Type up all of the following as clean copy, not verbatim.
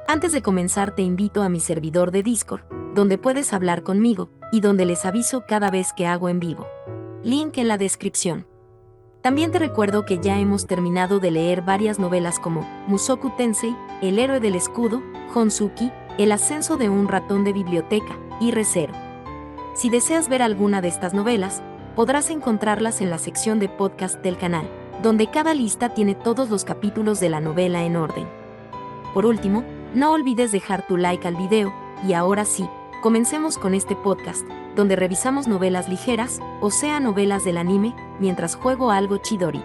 Antes de comenzar te invito a mi servidor de Discord, donde puedes hablar conmigo, y donde les aviso cada vez que hago en vivo. Link en la descripción. También te recuerdo que ya hemos terminado de leer varias novelas como Mushoku Tensei, El héroe del escudo, Honsuki, El ascenso de un ratón de biblioteca, y Re:Zero. Si deseas ver alguna de estas novelas, podrás encontrarlas en la sección de podcast del canal, donde cada lista tiene todos los capítulos de la novela en orden. Por último, no olvides dejar tu like al video, y ahora sí, comencemos con este podcast, donde revisamos novelas ligeras, o sea novelas del anime, mientras juego algo chidori.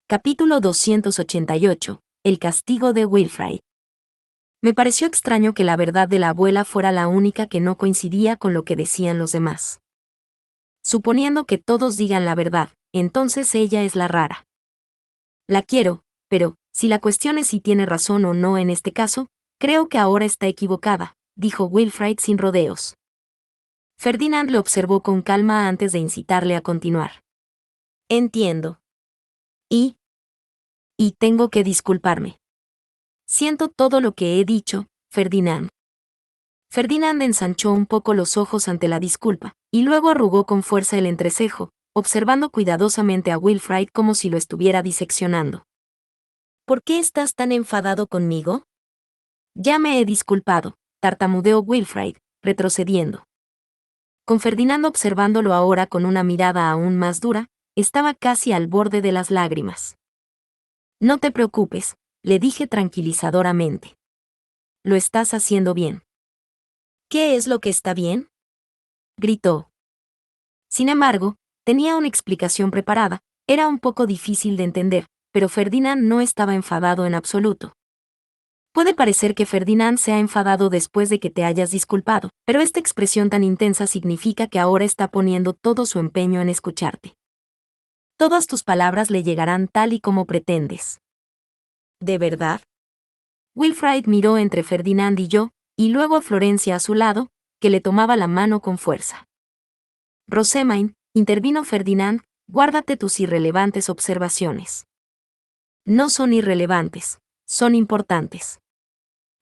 Capítulo 288. El castigo de Wilfrid. Me pareció extraño que la verdad de la abuela fuera la única que no coincidía con lo que decían los demás. Suponiendo que todos digan la verdad, entonces ella es la rara. La quiero, pero, si la cuestión es si tiene razón o no en este caso, creo que ahora está equivocada, dijo Wilfrid sin rodeos. Ferdinand lo observó con calma antes de incitarle a continuar. Entiendo. Y tengo que disculparme. Siento todo lo que he dicho, Ferdinand. Ferdinand ensanchó un poco los ojos ante la disculpa, y luego arrugó con fuerza el entrecejo, observando cuidadosamente a Wilfrid como si lo estuviera diseccionando. ¿Por qué estás tan enfadado conmigo? Ya me he disculpado, tartamudeó Wilfrid, retrocediendo. Con Ferdinand observándolo ahora con una mirada aún más dura, estaba casi al borde de las lágrimas. No te preocupes, le dije tranquilizadoramente. Lo estás haciendo bien. ¿Qué es lo que está bien? Gritó. Sin embargo, tenía una explicación preparada, era un poco difícil de entender, pero Ferdinand no estaba enfadado en absoluto. Puede parecer que Ferdinand se ha enfadado después de que te hayas disculpado, pero esta expresión tan intensa significa que ahora está poniendo todo su empeño en escucharte. Todas tus palabras le llegarán tal y como pretendes. ¿De verdad? Wilfrid miró entre Ferdinand y yo, y luego a Florencia a su lado, que le tomaba la mano con fuerza. Rosamund, intervino Ferdinand, guárdate tus irrelevantes observaciones. No son irrelevantes, son importantes.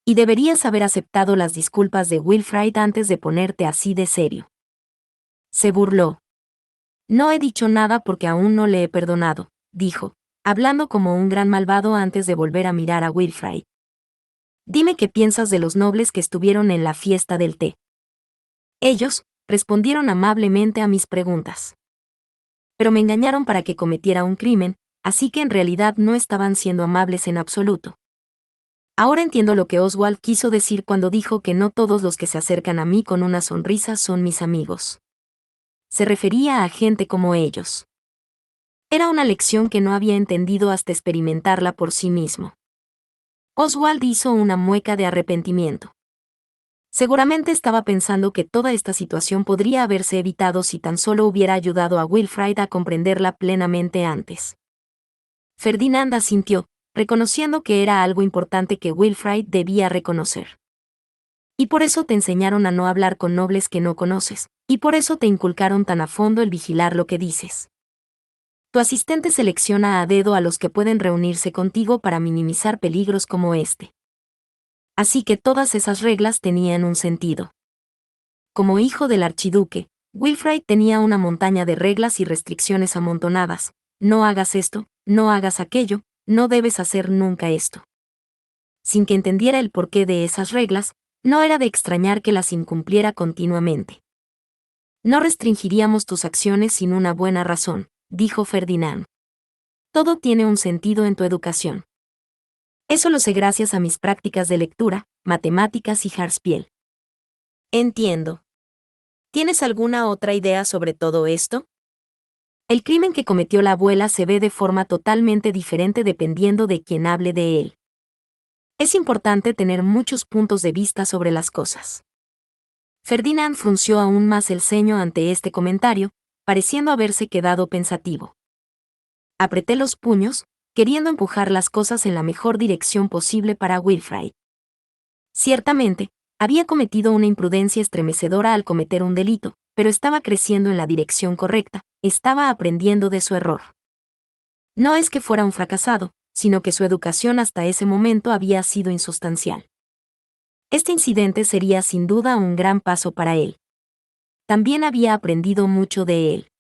Y deberías haber aceptado las disculpas de Wilfrid antes de ponerte así de serio. Se burló. No he dicho nada porque aún no le he perdonado, dijo, hablando como un gran malvado antes de volver a mirar a Wilfrid. Dime qué piensas de los nobles que estuvieron en la fiesta del té. Ellos respondieron amablemente a mis preguntas. Pero me engañaron para que cometiera un crimen, así que en realidad no estaban siendo amables en absoluto. Ahora entiendo lo que Oswald quiso decir cuando dijo que no todos los que se acercan a mí con una sonrisa son mis amigos. Se refería a gente como ellos. Era una lección que no había entendido hasta experimentarla por sí mismo. Oswald hizo una mueca de arrepentimiento. Seguramente estaba pensando que toda esta situación podría haberse evitado si tan solo hubiera ayudado a Wilfrid a comprenderla plenamente antes. Ferdinand asintió, reconociendo que era algo importante que Wilfrid debía reconocer. Y por eso te enseñaron a no hablar con nobles que no conoces, y por eso te inculcaron tan a fondo el vigilar lo que dices. Tu asistente selecciona a dedo a los que pueden reunirse contigo para minimizar peligros como este. Así que todas esas reglas tenían un sentido. Como hijo del archiduque, Wilfrid tenía una montaña de reglas y restricciones amontonadas. No hagas esto, no hagas aquello, no debes hacer nunca esto. Sin que entendiera el porqué de esas reglas, no era de extrañar que las incumpliera continuamente. No restringiríamos tus acciones sin una buena razón, dijo Ferdinand. Todo tiene un sentido en tu educación. Eso lo sé gracias a mis prácticas de lectura, matemáticas y Harspiel. Entiendo. ¿Tienes alguna otra idea sobre todo esto? El crimen que cometió la abuela se ve de forma totalmente diferente dependiendo de quién hable de él. Es importante tener muchos puntos de vista sobre las cosas. Ferdinand frunció aún más el ceño ante este comentario, pareciendo haberse quedado pensativo. Apreté los puños, queriendo empujar las cosas en la mejor dirección posible para Wilfrid. Ciertamente, había cometido una imprudencia estremecedora al cometer un delito, pero estaba creciendo en la dirección correcta, estaba aprendiendo de su error. No es que fuera un fracasado, sino que su educación hasta ese momento había sido insustancial. Este incidente sería sin duda un gran paso para él. También había aprendido mucho de él.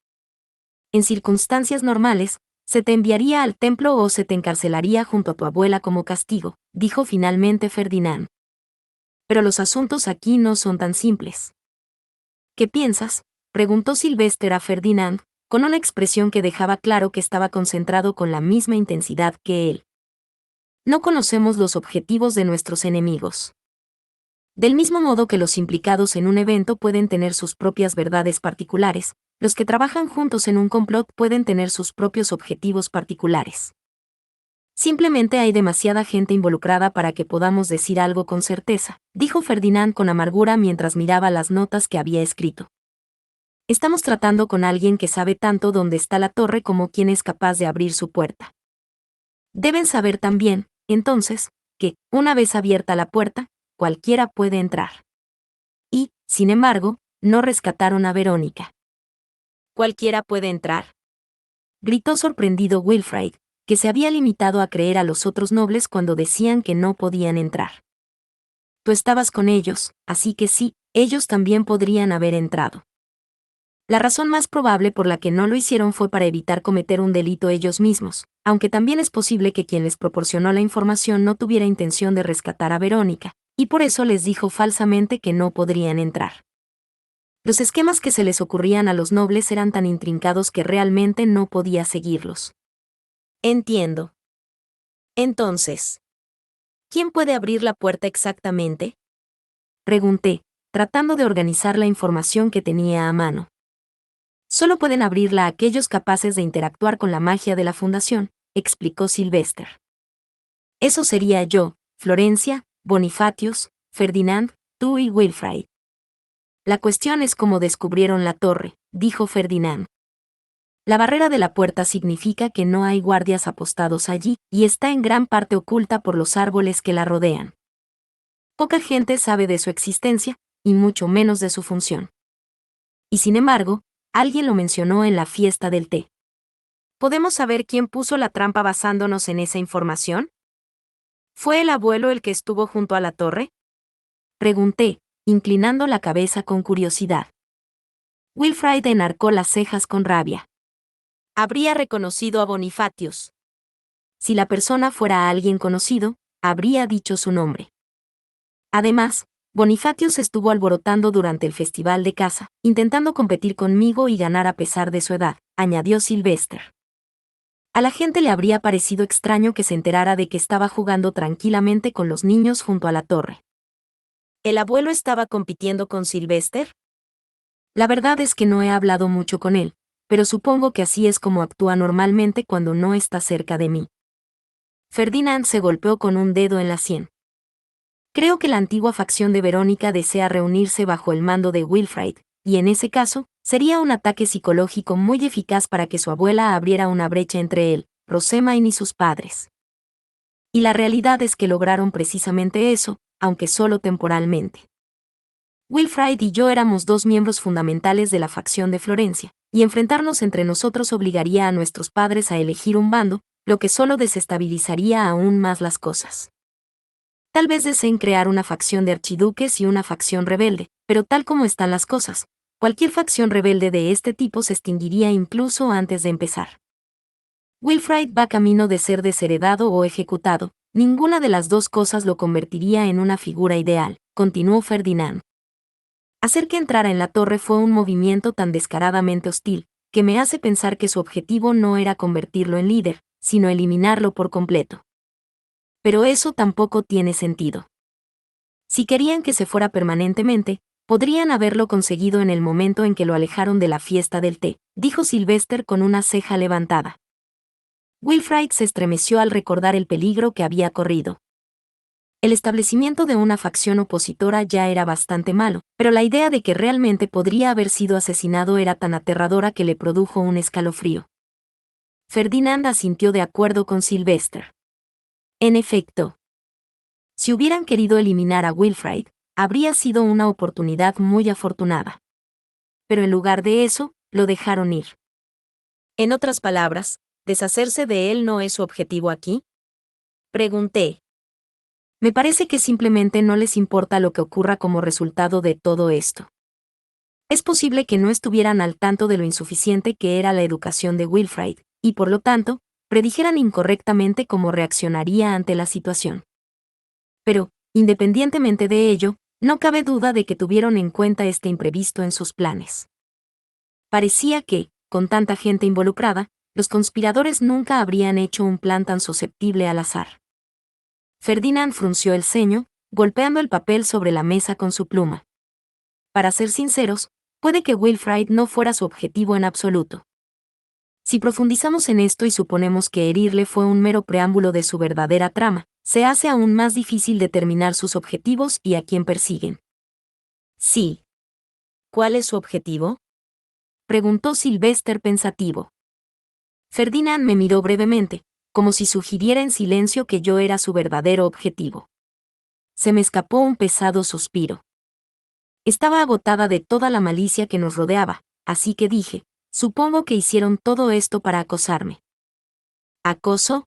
En circunstancias normales, se te enviaría al templo o se te encarcelaría junto a tu abuela como castigo, dijo finalmente Ferdinand. Pero los asuntos aquí no son tan simples. ¿Qué piensas?, preguntó Sylvester a Ferdinand, con una expresión que dejaba claro que estaba concentrado con la misma intensidad que él. No conocemos los objetivos de nuestros enemigos. Del mismo modo que los implicados en un evento pueden tener sus propias verdades particulares, los que trabajan juntos en un complot pueden tener sus propios objetivos particulares. Simplemente hay demasiada gente involucrada para que podamos decir algo con certeza, dijo Ferdinand con amargura mientras miraba las notas que había escrito. Estamos tratando con alguien que sabe tanto dónde está la torre como quien es capaz de abrir su puerta. Deben saber también, entonces, que, una vez abierta la puerta, cualquiera puede entrar. Y, sin embargo, no rescataron a Verónica. ¿Cualquiera puede entrar?, gritó sorprendido Wilfrid, que se había limitado a creer a los otros nobles cuando decían que no podían entrar. Tú estabas con ellos, así que sí, ellos también podrían haber entrado. La razón más probable por la que no lo hicieron fue para evitar cometer un delito ellos mismos, aunque también es posible que quien les proporcionó la información no tuviera intención de rescatar a Verónica, y por eso les dijo falsamente que no podrían entrar. Los esquemas que se les ocurrían a los nobles eran tan intrincados que realmente no podía seguirlos. Entiendo. Entonces, ¿quién puede abrir la puerta exactamente?, pregunté, tratando de organizar la información que tenía a mano. Solo pueden abrirla aquellos capaces de interactuar con la magia de la fundación, explicó Sylvester. Eso sería yo, Florencia, Bonifatius, Ferdinand, tú y Wilfrid. La cuestión es cómo descubrieron la torre, dijo Ferdinand. La barrera de la puerta significa que no hay guardias apostados allí, y está en gran parte oculta por los árboles que la rodean. Poca gente sabe de su existencia, y mucho menos de su función. Y sin embargo, alguien lo mencionó en la fiesta del té. ¿Podemos saber quién puso la trampa basándonos en esa información? ¿Fue el abuelo el que estuvo junto a la torre?, pregunté, inclinando la cabeza con curiosidad. Wilfrid enarcó las cejas con rabia. Habría reconocido a Bonifatius. Si la persona fuera alguien conocido, habría dicho su nombre. Además, Bonifatius estuvo alborotando durante el festival de caza, intentando competir conmigo y ganar a pesar de su edad, añadió Sylvester. A la gente le habría parecido extraño que se enterara de que estaba jugando tranquilamente con los niños junto a la torre. ¿El abuelo estaba compitiendo con Sylvester? La verdad es que no he hablado mucho con él, pero supongo que así es como actúa normalmente cuando no está cerca de mí. Ferdinand se golpeó con un dedo en la sien. Creo que la antigua facción de Verónica desea reunirse bajo el mando de Wilfrid, y en ese caso, sería un ataque psicológico muy eficaz para que su abuela abriera una brecha entre él, Rosemain y sus padres. Y la realidad es que lograron precisamente eso, aunque solo temporalmente. Wilfrid y yo éramos dos miembros fundamentales de la facción de Florencia, y enfrentarnos entre nosotros obligaría a nuestros padres a elegir un bando, lo que solo desestabilizaría aún más las cosas. Tal vez deseen crear una facción de archiduques y una facción rebelde, pero tal como están las cosas, cualquier facción rebelde de este tipo se extinguiría incluso antes de empezar. Wilfrid va camino de ser desheredado o ejecutado, ninguna de las dos cosas lo convertiría en una figura ideal, continuó Ferdinand. Hacer que entrara en la torre fue un movimiento tan descaradamente hostil, que me hace pensar que su objetivo no era convertirlo en líder, sino eliminarlo por completo. Pero eso tampoco tiene sentido. Si querían que se fuera permanentemente, podrían haberlo conseguido en el momento en que lo alejaron de la fiesta del té, dijo Sylvester con una ceja levantada. Wilfrid se estremeció al recordar el peligro que había corrido. El establecimiento de una facción opositora ya era bastante malo, pero la idea de que realmente podría haber sido asesinado era tan aterradora que le produjo un escalofrío. Ferdinand asintió de acuerdo con Sylvester. En efecto, si hubieran querido eliminar a Wilfrid, habría sido una oportunidad muy afortunada. Pero en lugar de eso, lo dejaron ir. En otras palabras, ¿deshacerse de él no es su objetivo aquí? Pregunté. Me parece que simplemente no les importa lo que ocurra como resultado de todo esto. Es posible que no estuvieran al tanto de lo insuficiente que era la educación de Wilfrid, y por lo tanto, predijeran incorrectamente cómo reaccionaría ante la situación. Pero, independientemente de ello, no cabe duda de que tuvieron en cuenta este imprevisto en sus planes. Parecía que, con tanta gente involucrada, los conspiradores nunca habrían hecho un plan tan susceptible al azar. Ferdinand frunció el ceño, golpeando el papel sobre la mesa con su pluma. Para ser sinceros, puede que Wilfrid no fuera su objetivo en absoluto. Si profundizamos en esto y suponemos que herirle fue un mero preámbulo de su verdadera trama, se hace aún más difícil determinar sus objetivos y a quién persiguen. Sí. ¿Cuál es su objetivo?, preguntó Sylvester pensativo. Ferdinand me miró brevemente, como si sugiriera en silencio que yo era su verdadero objetivo. Se me escapó un pesado suspiro. Estaba agotada de toda la malicia que nos rodeaba, así que dije, supongo que hicieron todo esto para acosarme. ¿Acoso?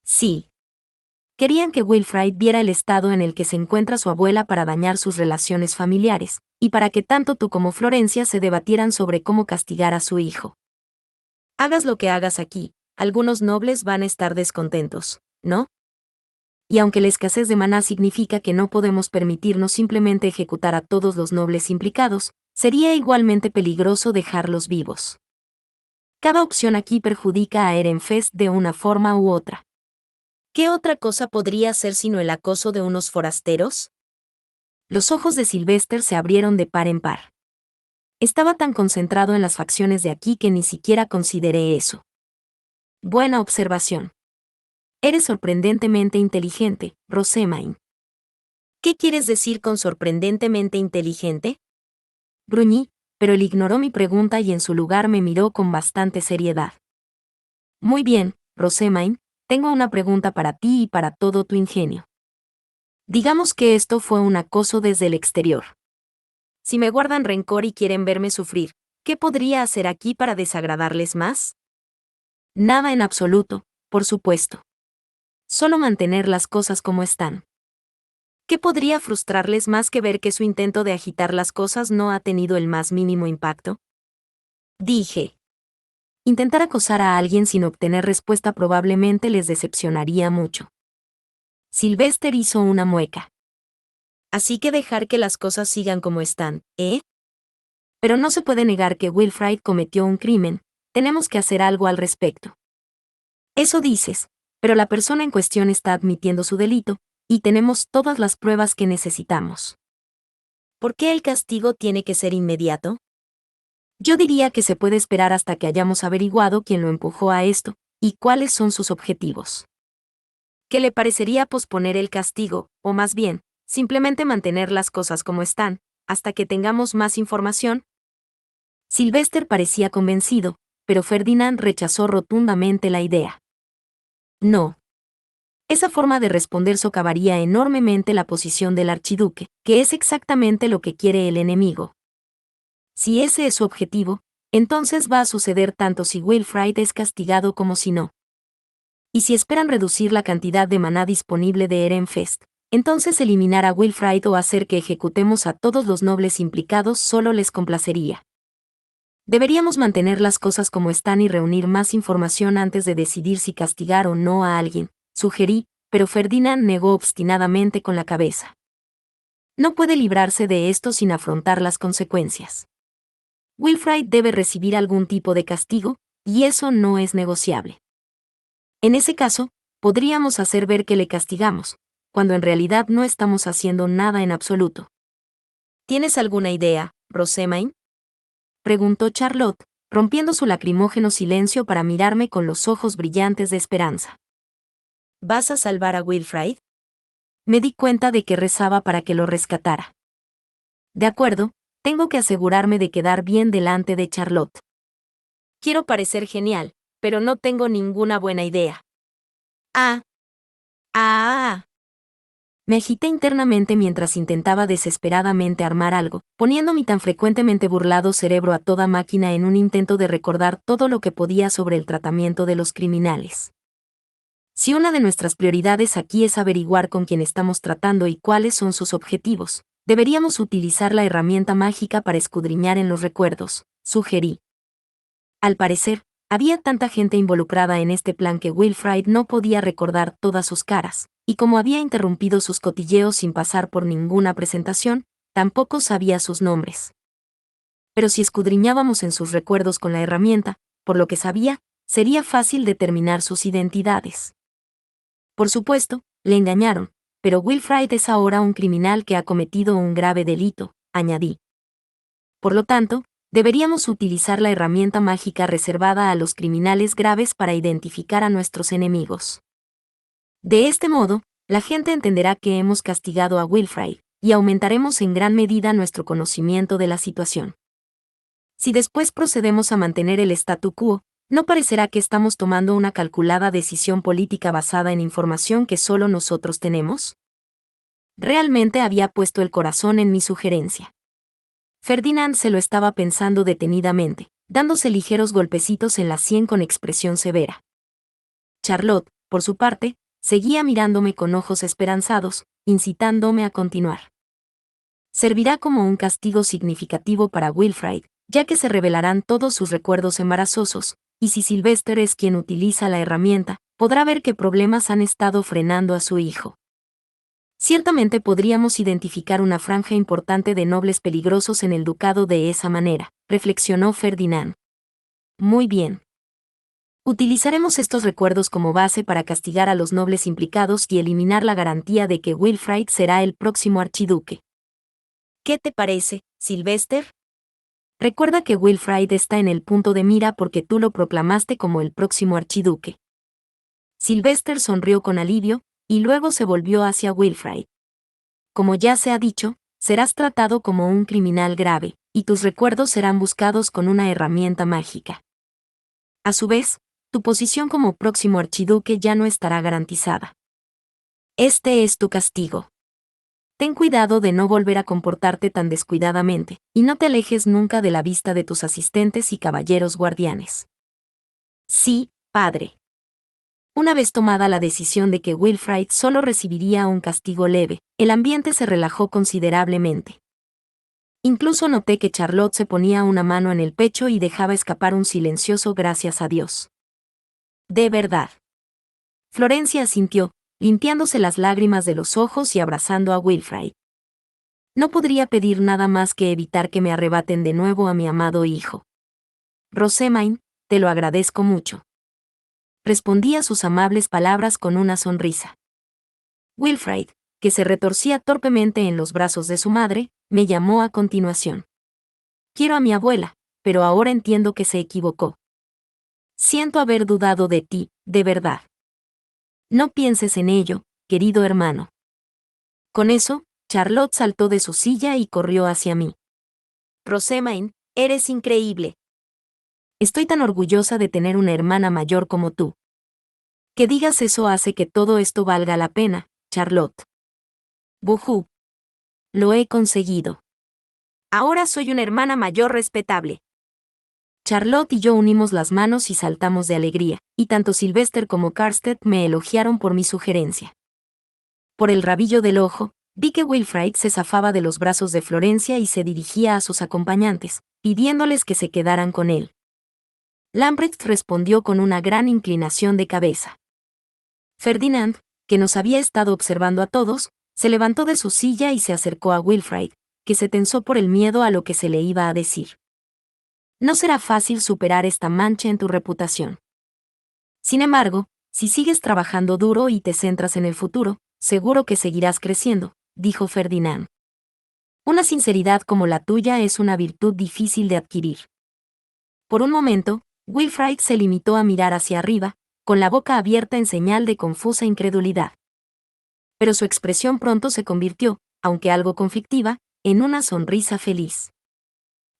Sí. Querían que Wilfrid viera el estado en el que se encuentra su abuela para dañar sus relaciones familiares, y para que tanto tú como Florencia se debatieran sobre cómo castigar a su hijo. Hagas lo que hagas aquí, algunos nobles van a estar descontentos, ¿no? Y aunque la escasez de maná significa que no podemos permitirnos simplemente ejecutar a todos los nobles implicados, sería igualmente peligroso dejarlos vivos. Cada opción aquí perjudica a Ehrenfest de una forma u otra. ¿Qué otra cosa podría ser sino el acoso de unos forasteros? Los ojos de Sylvester se abrieron de par en par. Estaba tan concentrado en las facciones de aquí que ni siquiera consideré eso. Buena observación. Eres sorprendentemente inteligente, Rosamine. ¿Qué quieres decir con sorprendentemente inteligente? Gruñí, pero él ignoró mi pregunta y en su lugar me miró con bastante seriedad. Muy bien, Rosamine, tengo una pregunta para ti y para todo tu ingenio. Digamos que esto fue un acoso desde el exterior. Si me guardan rencor y quieren verme sufrir, ¿qué podría hacer aquí para desagradarles más? Nada en absoluto, por supuesto. Solo mantener las cosas como están. ¿Qué podría frustrarles más que ver que su intento de agitar las cosas no ha tenido el más mínimo impacto? Dije. Intentar acosar a alguien sin obtener respuesta probablemente les decepcionaría mucho. Sylvester hizo una mueca. Así que dejar que las cosas sigan como están, ¿eh? Pero no se puede negar que Wilfrid cometió un crimen, tenemos que hacer algo al respecto. Eso dices, pero la persona en cuestión está admitiendo su delito, y tenemos todas las pruebas que necesitamos. ¿Por qué el castigo tiene que ser inmediato? Yo diría que se puede esperar hasta que hayamos averiguado quién lo empujó a esto, y cuáles son sus objetivos. ¿Qué le parecería posponer el castigo, o más bien, simplemente mantener las cosas como están, hasta que tengamos más información? Sylvester parecía convencido, pero Ferdinand rechazó rotundamente la idea. No. Esa forma de responder socavaría enormemente la posición del archiduque, que es exactamente lo que quiere el enemigo. Si ese es su objetivo, entonces va a suceder tanto si Wilfrid es castigado como si no. Y si esperan reducir la cantidad de maná disponible de Ehrenfest, entonces eliminar a Wilfrid o hacer que ejecutemos a todos los nobles implicados solo les complacería. Deberíamos mantener las cosas como están y reunir más información antes de decidir si castigar o no a alguien, sugerí, pero Ferdinand negó obstinadamente con la cabeza. No puede librarse de esto sin afrontar las consecuencias. Wilfrid debe recibir algún tipo de castigo, y eso no es negociable. En ese caso, podríamos hacer ver que le castigamos, cuando en realidad no estamos haciendo nada en absoluto. ¿Tienes alguna idea, Rosamine?, preguntó Charlotte, rompiendo su lacrimógeno silencio para mirarme con los ojos brillantes de esperanza. ¿Vas a salvar a Wilfrid? Me di cuenta de que rezaba para que lo rescatara. De acuerdo, tengo que asegurarme de quedar bien delante de Charlotte. Quiero parecer genial, pero no tengo ninguna buena idea. Ah. Me agité internamente mientras intentaba desesperadamente armar algo, poniendo mi tan frecuentemente burlado cerebro a toda máquina en un intento de recordar todo lo que podía sobre el tratamiento de los criminales. Si una de nuestras prioridades aquí es averiguar con quién estamos tratando y cuáles son sus objetivos, deberíamos utilizar la herramienta mágica para escudriñar en los recuerdos, sugerí. Al parecer, había tanta gente involucrada en este plan que Wilfrid no podía recordar todas sus caras, y como había interrumpido sus cotilleos sin pasar por ninguna presentación, tampoco sabía sus nombres. Pero si escudriñábamos en sus recuerdos con la herramienta, por lo que sabía, sería fácil determinar sus identidades. Por supuesto, le engañaron, pero Wilfrid es ahora un criminal que ha cometido un grave delito, añadí. Por lo tanto, deberíamos utilizar la herramienta mágica reservada a los criminales graves para identificar a nuestros enemigos. De este modo, la gente entenderá que hemos castigado a Wilfrid, y aumentaremos en gran medida nuestro conocimiento de la situación. Si después procedemos a mantener el statu quo, no parecerá que estamos tomando una calculada decisión política basada en información que solo nosotros tenemos. Realmente había puesto el corazón en mi sugerencia. Ferdinand se lo estaba pensando detenidamente, dándose ligeros golpecitos en la sien con expresión severa. Charlotte, por su parte, seguía mirándome con ojos esperanzados, incitándome a continuar. Servirá como un castigo significativo para Wilfrid, ya que se revelarán todos sus recuerdos embarazosos, y si Sylvester es quien utiliza la herramienta, podrá ver qué problemas han estado frenando a su hijo. Ciertamente podríamos identificar una franja importante de nobles peligrosos en el ducado de esa manera, reflexionó Ferdinand. Muy bien. Utilizaremos estos recuerdos como base para castigar a los nobles implicados y eliminar la garantía de que Wilfrid será el próximo archiduque. ¿Qué te parece, Sylvester? Recuerda que Wilfrid está en el punto de mira porque tú lo proclamaste como el próximo archiduque. Sylvester sonrió con alivio, y luego se volvió hacia Wilfrid. Como ya se ha dicho, serás tratado como un criminal grave, y tus recuerdos serán buscados con una herramienta mágica. A su vez, tu posición como próximo archiduque ya no estará garantizada. Este es tu castigo. Ten cuidado de no volver a comportarte tan descuidadamente, y no te alejes nunca de la vista de tus asistentes y caballeros guardianes. Sí, padre. Una vez tomada la decisión de que Wilfrid solo recibiría un castigo leve, el ambiente se relajó considerablemente. Incluso noté que Charlotte se ponía una mano en el pecho y dejaba escapar un silencioso gracias a Dios. De verdad. Florencia asintió, limpiándose las lágrimas de los ojos y abrazando a Wilfrid. No podría pedir nada más que evitar que me arrebaten de nuevo a mi amado hijo. Rosamine, te lo agradezco mucho. Respondí a sus amables palabras con una sonrisa. Wilfrid, que se retorcía torpemente en los brazos de su madre, me llamó a continuación. Quiero a mi abuela, pero ahora entiendo que se equivocó. Siento haber dudado de ti, de verdad. No pienses en ello, querido hermano. Con eso, Charlotte saltó de su silla y corrió hacia mí. Rosamine, eres increíble. Estoy tan orgullosa de tener una hermana mayor como tú. Que digas eso hace que todo esto valga la pena, Charlotte. Bujú. Lo he conseguido. Ahora soy una hermana mayor respetable. Charlotte y yo unimos las manos y saltamos de alegría, y tanto Sylvester como Karstedt me elogiaron por mi sugerencia. Por el rabillo del ojo, vi que Wilfrid se zafaba de los brazos de Florencia y se dirigía a sus acompañantes, pidiéndoles que se quedaran con él. Lambrecht respondió con una gran inclinación de cabeza. Ferdinand, que nos había estado observando a todos, se levantó de su silla y se acercó a Wilfrid, que se tensó por el miedo a lo que se le iba a decir. No será fácil superar esta mancha en tu reputación. Sin embargo, si sigues trabajando duro y te centras en el futuro, seguro que seguirás creciendo, dijo Ferdinand. Una sinceridad como la tuya es una virtud difícil de adquirir. Por un momento, Wilfrid se limitó a mirar hacia arriba, con la boca abierta en señal de confusa incredulidad. Pero su expresión pronto se convirtió, aunque algo conflictiva, en una sonrisa feliz.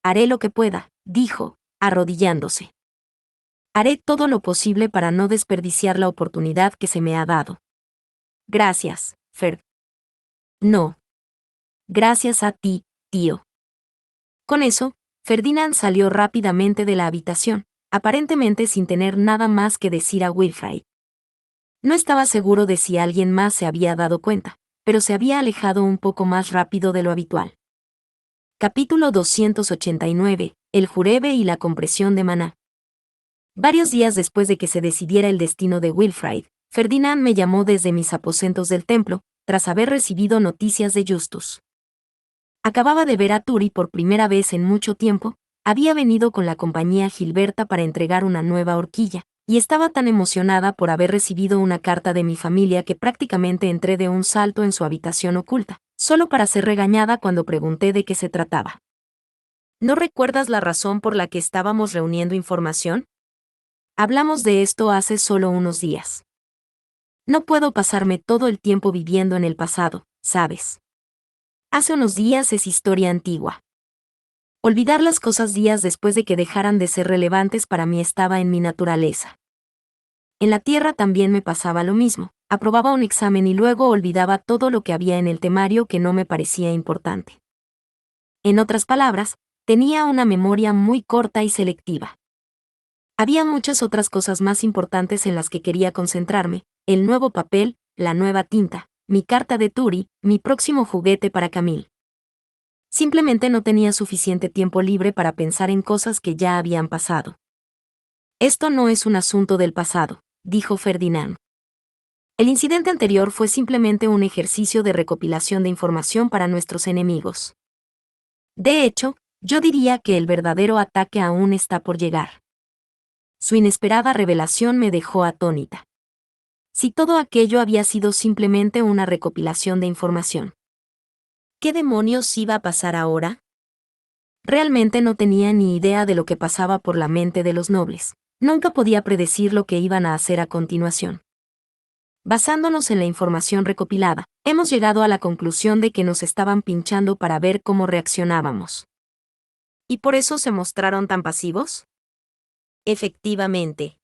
Haré lo que pueda, dijo, arrodillándose. Haré todo lo posible para no desperdiciar la oportunidad que se me ha dado. Gracias, Ferd. No. Gracias a ti, tío. Con eso, Ferdinand salió rápidamente de la habitación, aparentemente sin tener nada más que decir a Wilfrid. No estaba seguro de si alguien más se había dado cuenta, pero se había alejado un poco más rápido de lo habitual. Capítulo 289. El jurebe y la compresión de maná. Varios días después de que se decidiera el destino de Wilfrid, Ferdinand me llamó desde mis aposentos del templo, tras haber recibido noticias de Justus. Acababa de ver a Turi por primera vez en mucho tiempo, había venido con la compañía Gilberta para entregar una nueva horquilla, y estaba tan emocionada por haber recibido una carta de mi familia que prácticamente entré de un salto en su habitación oculta, solo para ser regañada cuando pregunté de qué se trataba. ¿No recuerdas la razón por la que estábamos reuniendo información? Hablamos de esto hace solo unos días. No puedo pasarme todo el tiempo viviendo en el pasado, ¿sabes? Hace unos días es historia antigua. Olvidar las cosas días después de que dejaran de ser relevantes para mí estaba en mi naturaleza. En la Tierra también me pasaba lo mismo, aprobaba un examen y luego olvidaba todo lo que había en el temario que no me parecía importante. En otras palabras, tenía una memoria muy corta y selectiva. Había muchas otras cosas más importantes en las que quería concentrarme: el nuevo papel, la nueva tinta, mi carta de Turi, mi próximo juguete para Camille. Simplemente no tenía suficiente tiempo libre para pensar en cosas que ya habían pasado. Esto no es un asunto del pasado, dijo Ferdinand. El incidente anterior fue simplemente un ejercicio de recopilación de información para nuestros enemigos. De hecho, yo diría que el verdadero ataque aún está por llegar. Su inesperada revelación me dejó atónita. Si todo aquello había sido simplemente una recopilación de información, ¿qué demonios iba a pasar ahora? Realmente no tenía ni idea de lo que pasaba por la mente de los nobles. Nunca podía predecir lo que iban a hacer a continuación. Basándonos en la información recopilada, hemos llegado a la conclusión de que nos estaban pinchando para ver cómo reaccionábamos. ¿Y por eso se mostraron tan pasivos? Efectivamente.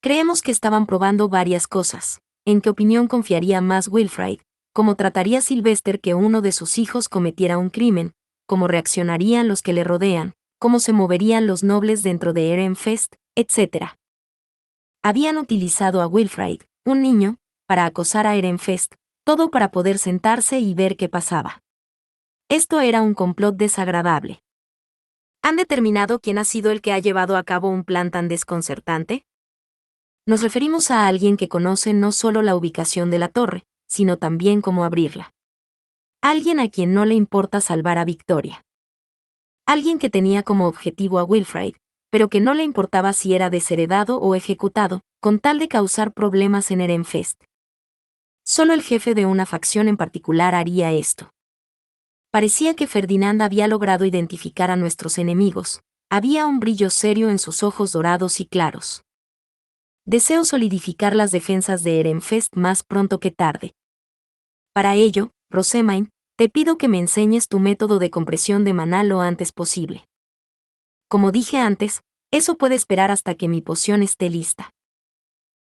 Creemos que estaban probando varias cosas. ¿En qué opinión confiaría más Wilfrid? ¿Cómo trataría Sylvester que uno de sus hijos cometiera un crimen? ¿Cómo reaccionarían los que le rodean? ¿Cómo se moverían los nobles dentro de Ehrenfest? Etcétera. Habían utilizado a Wilfrid, un niño, para acosar a Ehrenfest, todo para poder sentarse y ver qué pasaba. Esto era un complot desagradable. ¿Han determinado quién ha sido el que ha llevado a cabo un plan tan desconcertante? Nos referimos a alguien que conoce no solo la ubicación de la torre, sino también cómo abrirla. Alguien a quien no le importa salvar a Victoria. Alguien que tenía como objetivo a Wilfrid, pero que no le importaba si era desheredado o ejecutado, con tal de causar problemas en Ehrenfest. Solo el jefe de una facción en particular haría esto. Parecía que Ferdinand había logrado identificar a nuestros enemigos. Había un brillo serio en sus ojos dorados y claros. Deseo solidificar las defensas de Ehrenfest más pronto que tarde. Para ello, Rosemain, te pido que me enseñes tu método de compresión de maná lo antes posible. Como dije antes, eso puede esperar hasta que mi poción esté lista.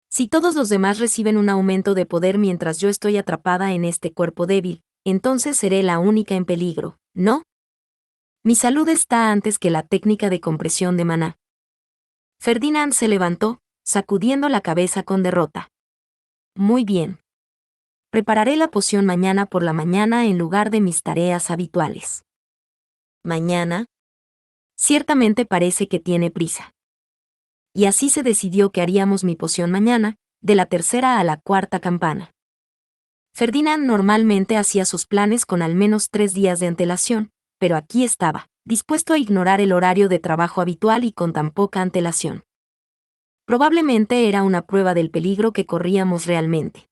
Si todos los demás reciben un aumento de poder mientras yo estoy atrapada en este cuerpo débil, entonces seré la única en peligro, ¿no? Mi salud está antes que la técnica de compresión de maná. Ferdinand se levantó, sacudiendo la cabeza con derrota. Muy bien. Prepararé la poción mañana por la mañana en lugar de mis tareas habituales. ¿Mañana? Ciertamente parece que tiene prisa. Y así se decidió que haríamos mi poción mañana, de la tercera a la cuarta campana. Ferdinand normalmente hacía sus planes con al menos 3 días de antelación, pero aquí estaba, dispuesto a ignorar el horario de trabajo habitual y con tan poca antelación. Probablemente era una prueba del peligro que corríamos realmente.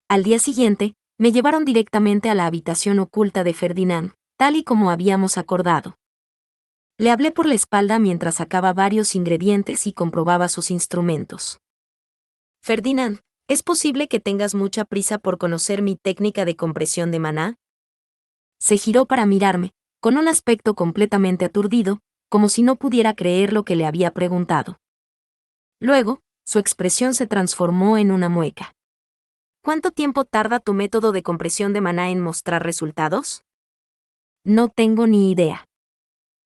Al día siguiente, me llevaron directamente a la habitación oculta de Ferdinand, tal y como habíamos acordado. Le hablé por la espalda mientras sacaba varios ingredientes y comprobaba sus instrumentos. Ferdinand, ¿es posible que tengas mucha prisa por conocer mi técnica de compresión de maná? Se giró para mirarme, con un aspecto completamente aturdido, como si no pudiera creer lo que le había preguntado. Luego, su expresión se transformó en una mueca. ¿Cuánto tiempo tarda tu método de compresión de maná en mostrar resultados? No tengo ni idea.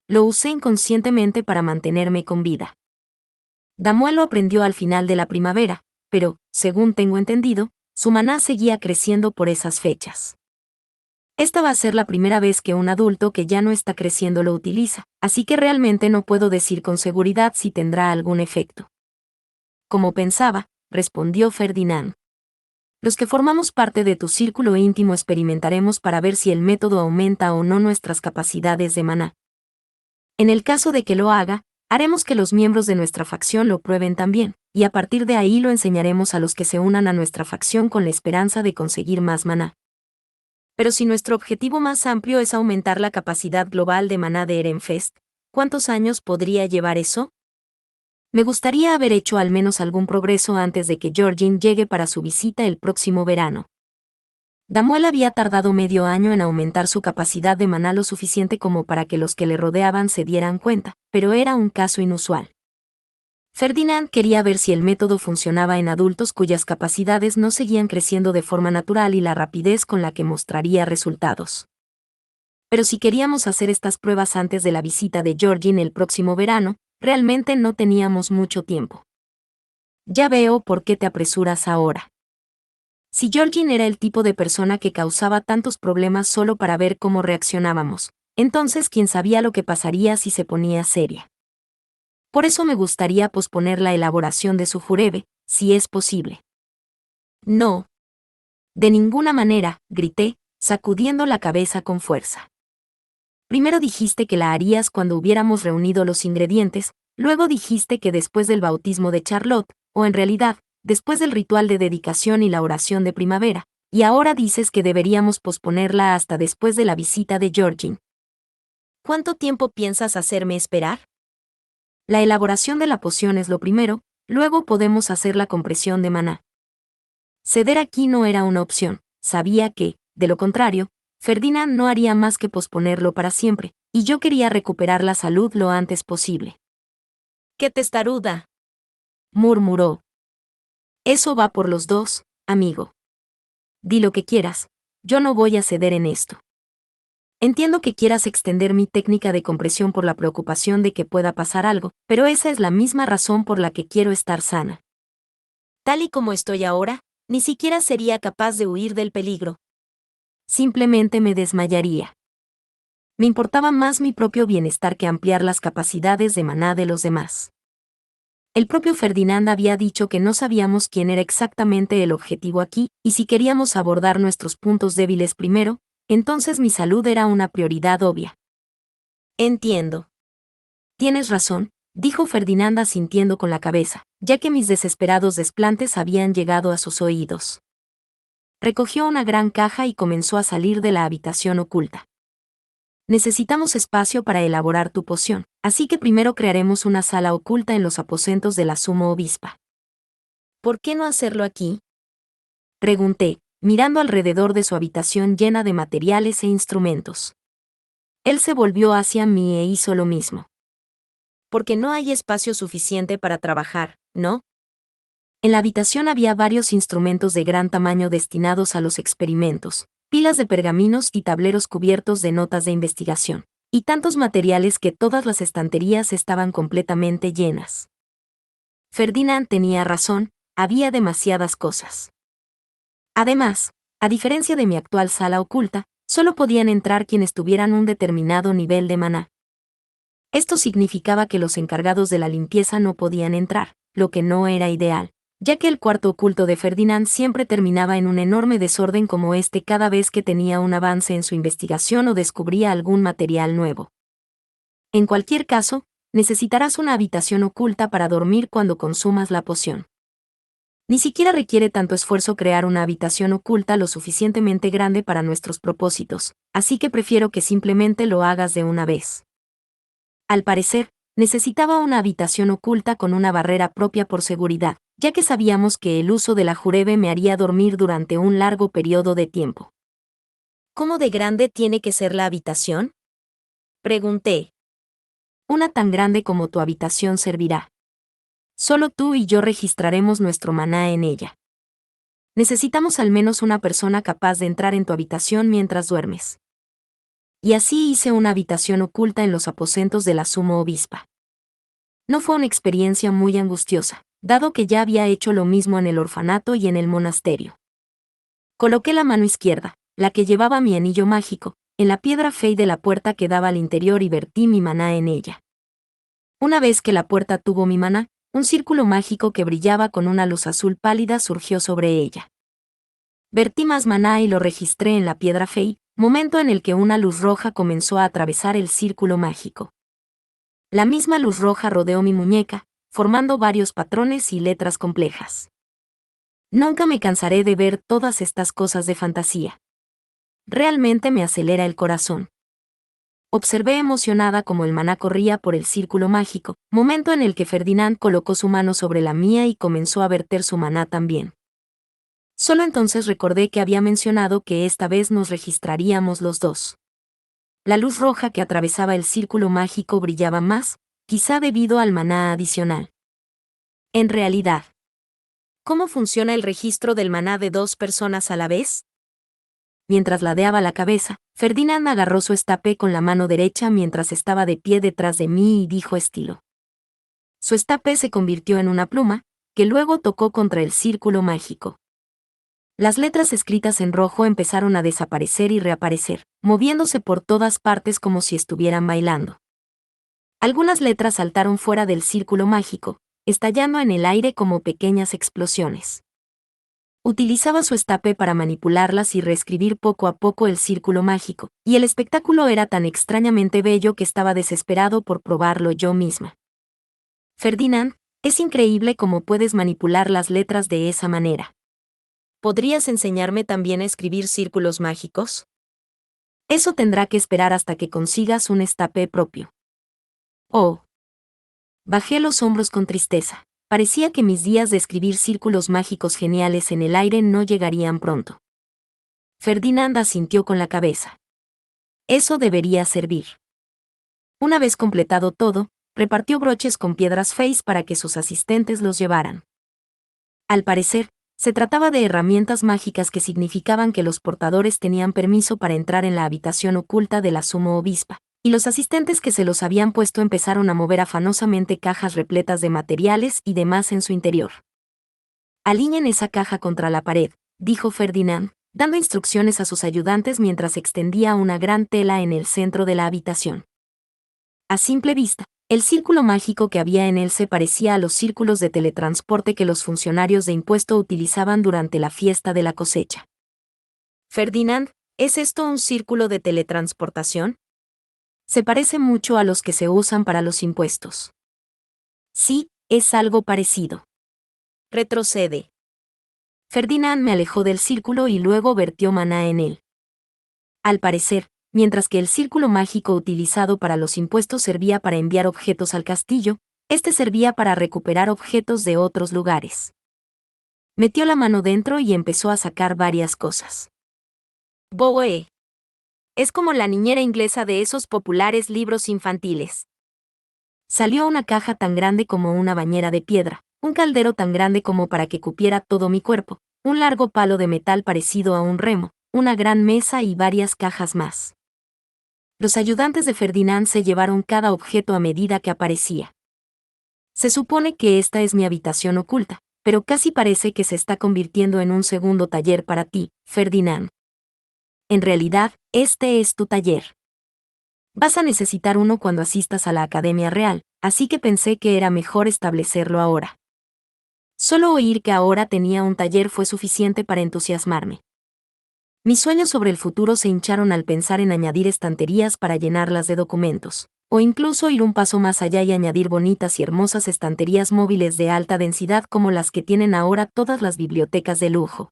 Lo usé inconscientemente para mantenerme con vida. Damuel lo aprendió al final de la primavera, pero, según tengo entendido, su maná seguía creciendo por esas fechas. Esta va a ser la primera vez que un adulto que ya no está creciendo lo utiliza, así que realmente no puedo decir con seguridad si tendrá algún efecto. Como pensaba, respondió Ferdinand. Los que formamos parte de tu círculo íntimo experimentaremos para ver si el método aumenta o no nuestras capacidades de maná. En el caso de que lo haga, haremos que los miembros de nuestra facción lo prueben también, y a partir de ahí lo enseñaremos a los que se unan a nuestra facción con la esperanza de conseguir más maná. Pero si nuestro objetivo más amplio es aumentar la capacidad global de maná de Erenfest, ¿cuántos años podría llevar eso? Me gustaría haber hecho al menos algún progreso antes de que Georgine llegue para su visita el próximo verano. Damuel había tardado medio año en aumentar su capacidad de maná lo suficiente como para que los que le rodeaban se dieran cuenta, pero era un caso inusual. Ferdinand quería ver si el método funcionaba en adultos cuyas capacidades no seguían creciendo de forma natural y la rapidez con la que mostraría resultados. Pero si queríamos hacer estas pruebas antes de la visita de Georgine el próximo verano, realmente no teníamos mucho tiempo. Ya veo por qué te apresuras ahora. Si Georgine era el tipo de persona que causaba tantos problemas solo para ver cómo reaccionábamos, entonces quién sabía lo que pasaría si se ponía seria. Por eso me gustaría posponer la elaboración de su jurebe, si es posible. No. De ninguna manera, grité, sacudiendo la cabeza con fuerza. Primero dijiste que la harías cuando hubiéramos reunido los ingredientes, luego dijiste que después del bautismo de Charlotte, o en realidad, después del ritual de dedicación y la oración de primavera, y ahora dices que deberíamos posponerla hasta después de la visita de Georgine. ¿Cuánto tiempo piensas hacerme esperar? La elaboración de la poción es lo primero, luego podemos hacer la compresión de maná. Ceder aquí no era una opción, sabía que, de lo contrario, Ferdinand no haría más que posponerlo para siempre, y yo quería recuperar la salud lo antes posible. ¡Qué testaruda!, murmuró. Eso va por los dos, amigo. Di lo que quieras, yo no voy a ceder en esto. Entiendo que quieras extender mi técnica de compresión por la preocupación de que pueda pasar algo, pero esa es la misma razón por la que quiero estar sana. Tal y como estoy ahora, ni siquiera sería capaz de huir del peligro. Simplemente me desmayaría. Me importaba más mi propio bienestar que ampliar las capacidades de maná de los demás. El propio Ferdinand había dicho que no sabíamos quién era exactamente el objetivo aquí, y si queríamos abordar nuestros puntos débiles primero, entonces mi salud era una prioridad obvia. Entiendo. Tienes razón, dijo Ferdinand asintiendo con la cabeza, ya que mis desesperados desplantes habían llegado a sus oídos. Recogió una gran caja y comenzó a salir de la habitación oculta. Necesitamos espacio para elaborar tu poción, así que primero crearemos una sala oculta en los aposentos de la sumo obispa. ¿Por qué no hacerlo aquí?, pregunté, mirando alrededor de su habitación llena de materiales e instrumentos. Él se volvió hacia mí e hizo lo mismo. Porque no hay espacio suficiente para trabajar, ¿no? En la habitación había varios instrumentos de gran tamaño destinados a los experimentos, pilas de pergaminos y tableros cubiertos de notas de investigación, y tantos materiales que todas las estanterías estaban completamente llenas. Ferdinand tenía razón, había demasiadas cosas. Además, a diferencia de mi actual sala oculta, solo podían entrar quienes tuvieran un determinado nivel de maná. Esto significaba que los encargados de la limpieza no podían entrar, lo que no era ideal, ya que el cuarto oculto de Ferdinand siempre terminaba en un enorme desorden como este cada vez que tenía un avance en su investigación o descubría algún material nuevo. En cualquier caso, necesitarás una habitación oculta para dormir cuando consumas la poción. Ni siquiera requiere tanto esfuerzo crear una habitación oculta lo suficientemente grande para nuestros propósitos, así que prefiero que simplemente lo hagas de una vez. Al parecer, necesitaba una habitación oculta con una barrera propia por seguridad, ya que sabíamos que el uso de la jurebe me haría dormir durante un largo periodo de tiempo. ¿Cómo de grande tiene que ser la habitación?, pregunté. Una tan grande como tu habitación servirá. Solo tú y yo registraremos nuestro maná en ella. Necesitamos al menos una persona capaz de entrar en tu habitación mientras duermes. Y así hice una habitación oculta en los aposentos de la sumo obispa. No fue una experiencia muy angustiosa, dado que ya había hecho lo mismo en el orfanato y en el monasterio. Coloqué la mano izquierda, la que llevaba mi anillo mágico, en la piedra fey de la puerta que daba al interior y vertí mi maná en ella. Una vez que la puerta tuvo mi maná, un círculo mágico que brillaba con una luz azul pálida surgió sobre ella. Vertí más maná y lo registré en la piedra fey, momento en el que una luz roja comenzó a atravesar el círculo mágico. La misma luz roja rodeó mi muñeca, formando varios patrones y letras complejas. Nunca me cansaré de ver todas estas cosas de fantasía. Realmente me acelera el corazón. Observé emocionada como el maná corría por el círculo mágico, momento en el que Ferdinand colocó su mano sobre la mía y comenzó a verter su maná también. Solo entonces recordé que había mencionado que esta vez nos registraríamos los dos. La luz roja que atravesaba el círculo mágico brillaba más, quizá debido al maná adicional. En realidad, ¿cómo funciona el registro del maná de 2 personas a la vez? Mientras ladeaba la cabeza, Ferdinand agarró su estape con la mano derecha mientras estaba de pie detrás de mí y dijo estilo. Su estape se convirtió en una pluma, que luego tocó contra el círculo mágico. Las letras escritas en rojo empezaron a desaparecer y reaparecer, moviéndose por todas partes como si estuvieran bailando. Algunas letras saltaron fuera del círculo mágico, estallando en el aire como pequeñas explosiones. Utilizaba su estape para manipularlas y reescribir poco a poco el círculo mágico, y el espectáculo era tan extrañamente bello que estaba desesperado por probarlo yo misma. Ferdinand, es increíble cómo puedes manipular las letras de esa manera. ¿Podrías enseñarme también a escribir círculos mágicos? Eso tendrá que esperar hasta que consigas un estape propio. Oh. Bajé los hombros con tristeza. Parecía que mis días de escribir círculos mágicos geniales en el aire no llegarían pronto. Ferdinand asintió con la cabeza. Eso debería servir. Una vez completado todo, repartió broches con piedras feys para que sus asistentes los llevaran. Al parecer, se trataba de herramientas mágicas que significaban que los portadores tenían permiso para entrar en la habitación oculta de la sumo obispa, y los asistentes que se los habían puesto empezaron a mover afanosamente cajas repletas de materiales y demás en su interior. Alineen esa caja contra la pared, dijo Ferdinand, dando instrucciones a sus ayudantes mientras extendía una gran tela en el centro de la habitación. A simple vista, el círculo mágico que había en él se parecía a los círculos de teletransporte que los funcionarios de impuesto utilizaban durante la fiesta de la cosecha. Ferdinand, ¿es esto un círculo de teletransportación? Se parece mucho a los que se usan para los impuestos. Sí, es algo parecido. Retrocede. Ferdinand me alejó del círculo y luego vertió maná en él. Al parecer, mientras que el círculo mágico utilizado para los impuestos servía para enviar objetos al castillo, este servía para recuperar objetos de otros lugares. Metió la mano dentro y empezó a sacar varias cosas. Boe. Es como la niñera inglesa de esos populares libros infantiles. Salió una caja tan grande como una bañera de piedra, un caldero tan grande como para que cupiera todo mi cuerpo, un largo palo de metal parecido a un remo, una gran mesa y varias cajas más. Los ayudantes de Ferdinand se llevaron cada objeto a medida que aparecía. Se supone que esta es mi habitación oculta, pero casi parece que se está convirtiendo en un segundo taller para ti, Ferdinand. En realidad, este es tu taller. Vas a necesitar uno cuando asistas a la Academia Real, así que pensé que era mejor establecerlo ahora. Solo oír que ahora tenía un taller fue suficiente para entusiasmarme. Mis sueños sobre el futuro se hincharon al pensar en añadir estanterías para llenarlas de documentos, o incluso ir un paso más allá y añadir bonitas y hermosas estanterías móviles de alta densidad como las que tienen ahora todas las bibliotecas de lujo.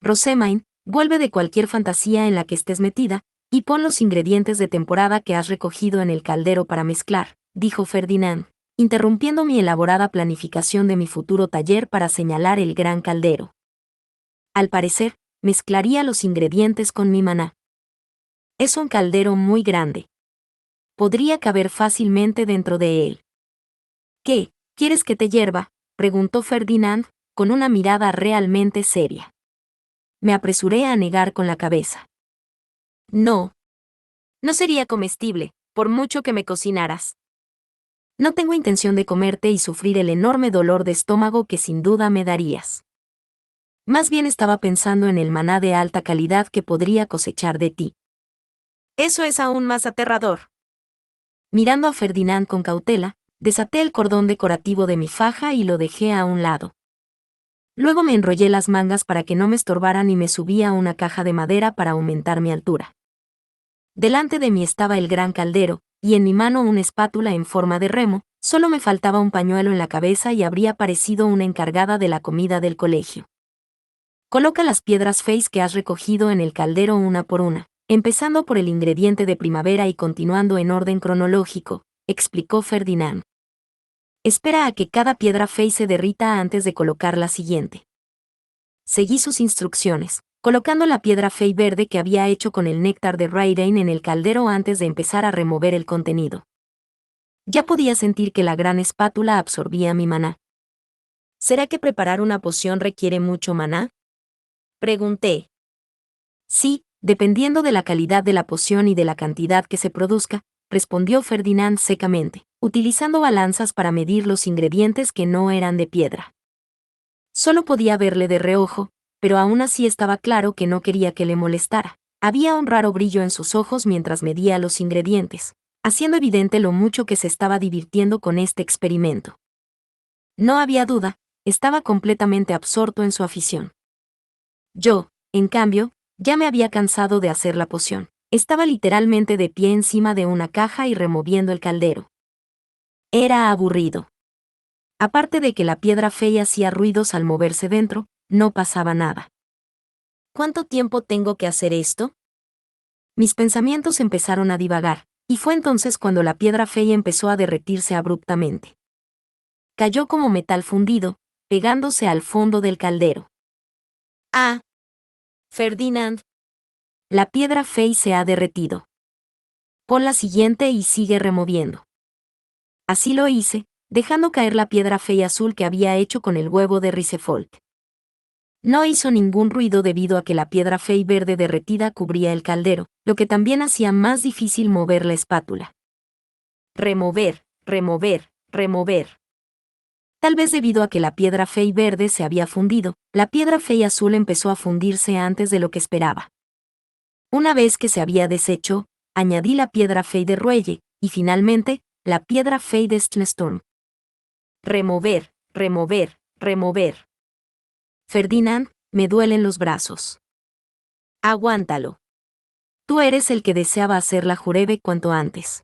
Rosamine, vuelve de cualquier fantasía en la que estés metida, y pon los ingredientes de temporada que has recogido en el caldero para mezclar, dijo Ferdinand, interrumpiendo mi elaborada planificación de mi futuro taller para señalar el gran caldero. Al parecer, mezclaría los ingredientes con mi maná. Es un caldero muy grande. Podría caber fácilmente dentro de él. ¿Qué, quieres que te hierva?, preguntó Ferdinand, con una mirada realmente seria. Me apresuré a negar con la cabeza. No. No sería comestible, por mucho que me cocinaras. No tengo intención de comerte y sufrir el enorme dolor de estómago que sin duda me darías. Más bien estaba pensando en el maná de alta calidad que podría cosechar de ti. Eso es aún más aterrador. Mirando a Ferdinand con cautela, desaté el cordón decorativo de mi faja y lo dejé a un lado. Luego me enrollé las mangas para que no me estorbaran y me subí a una caja de madera para aumentar mi altura. Delante de mí estaba el gran caldero, y en mi mano una espátula en forma de remo, solo me faltaba un pañuelo en la cabeza y habría parecido una encargada de la comida del colegio. Coloca las piedras Face que has recogido en el caldero una por una, empezando por el ingrediente de primavera y continuando en orden cronológico, explicó Ferdinand. Espera a que cada piedra Face se derrita antes de colocar la siguiente. Seguí sus instrucciones, colocando la piedra Fey verde que había hecho con el néctar de Raiden en el caldero antes de empezar a remover el contenido. Ya podía sentir que la gran espátula absorbía mi maná. ¿Será que preparar una poción requiere mucho maná? Pregunté. Sí, dependiendo de la calidad de la poción y de la cantidad que se produzca, respondió Ferdinand secamente, utilizando balanzas para medir los ingredientes que no eran de piedra. Solo podía verle de reojo, pero aún así estaba claro que no quería que le molestara. Había un raro brillo en sus ojos mientras medía los ingredientes, haciendo evidente lo mucho que se estaba divirtiendo con este experimento. No había duda, estaba completamente absorto en su afición. Yo, en cambio, ya me había cansado de hacer la poción. Estaba literalmente de pie encima de una caja y removiendo el caldero. Era aburrido. Aparte de que la piedra fea hacía ruidos al moverse dentro, no pasaba nada. ¿Cuánto tiempo tengo que hacer esto? Mis pensamientos empezaron a divagar, y fue entonces cuando la piedra fea empezó a derretirse abruptamente. Cayó como metal fundido, pegándose al fondo del caldero. Ah. Ferdinand. La piedra fea se ha derretido. Pon la siguiente y sigue removiendo. Así lo hice, dejando caer la piedra fea azul que había hecho con el huevo de Ricefold. No hizo ningún ruido debido a que la piedra fey verde derretida cubría el caldero, lo que también hacía más difícil mover la espátula. Remover, remover, remover. Tal vez debido a que la piedra fey verde se había fundido, la piedra fey azul empezó a fundirse antes de lo que esperaba. Una vez que se había deshecho, añadí la piedra fey de Ruelle, y finalmente, la piedra fey de Snowstorm. Remover, remover, remover. Ferdinand, me duelen los brazos. Aguántalo. Tú eres el que deseaba hacer la jurebe cuanto antes.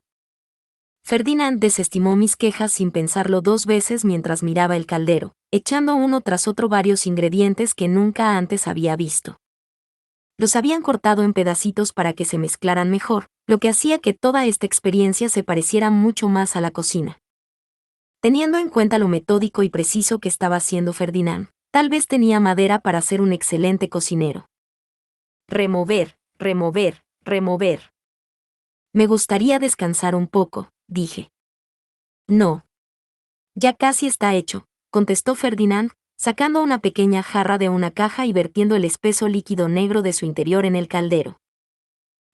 Ferdinand desestimó mis quejas sin pensarlo dos veces mientras miraba el caldero, echando uno tras otro varios ingredientes que nunca antes había visto. Los habían cortado en pedacitos para que se mezclaran mejor, lo que hacía que toda esta experiencia se pareciera mucho más a la cocina. Teniendo en cuenta lo metódico y preciso que estaba haciendo Ferdinand, tal vez tenía madera para ser un excelente cocinero. Remover, remover, remover. Me gustaría descansar un poco, dije. No. Ya casi está hecho, contestó Ferdinand, sacando una pequeña jarra de una caja y vertiendo el espeso líquido negro de su interior en el caldero.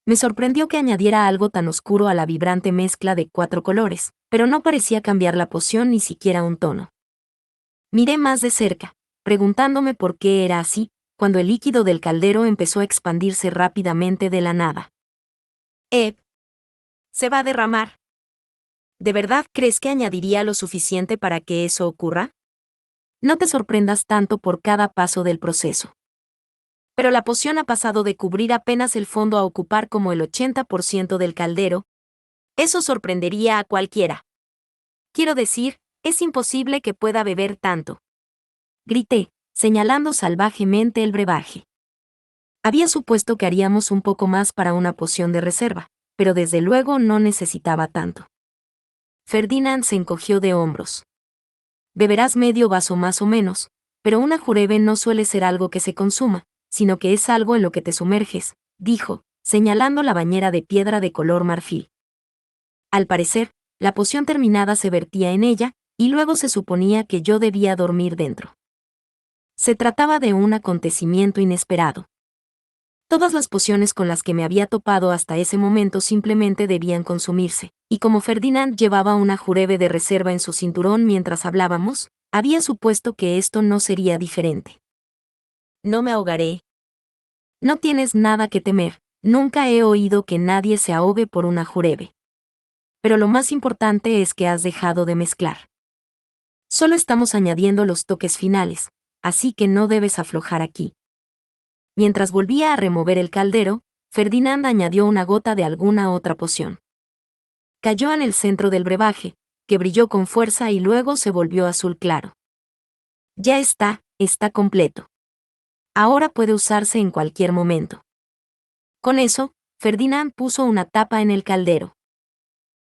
Me sorprendió que añadiera algo tan oscuro a la vibrante mezcla de 4 colores, pero no parecía cambiar la poción ni siquiera un tono. Miré más de cerca, preguntándome por qué era así, cuando el líquido del caldero empezó a expandirse rápidamente de la nada. Se va a derramar. ¿De verdad crees que añadiría lo suficiente para que eso ocurra? No te sorprendas tanto por cada paso del proceso. Pero la poción ha pasado de cubrir apenas el fondo a ocupar como el 80% del caldero. Eso sorprendería a cualquiera. Quiero decir, es imposible que pueda beber tanto. Grité, señalando salvajemente el brebaje. Había supuesto que haríamos un poco más para una poción de reserva, pero desde luego no necesitaba tanto. Ferdinand se encogió de hombros. Beberás medio vaso más o menos, pero una jurebe no suele ser algo que se consuma, sino que es algo en lo que te sumerges, dijo, señalando la bañera de piedra de color marfil. Al parecer, la poción terminada se vertía en ella, y luego se suponía que yo debía dormir dentro. Se trataba de un acontecimiento inesperado. Todas las pociones con las que me había topado hasta ese momento simplemente debían consumirse, Y como Ferdinand llevaba una jurebe de reserva en su cinturón mientras hablábamos, había supuesto que esto no sería diferente. No me ahogaré. No tienes nada que temer, nunca he oído que nadie se ahogue por una jurebe. Pero lo más importante es que has dejado de mezclar. Solo estamos añadiendo los toques finales, así que no debes aflojar aquí. Mientras volvía a remover el caldero, Ferdinand añadió una gota de alguna otra poción. Cayó en el centro del brebaje, que brilló con fuerza y luego se volvió azul claro. Ya está completo. Ahora puede usarse en cualquier momento. Con eso, Ferdinand puso una tapa en el caldero.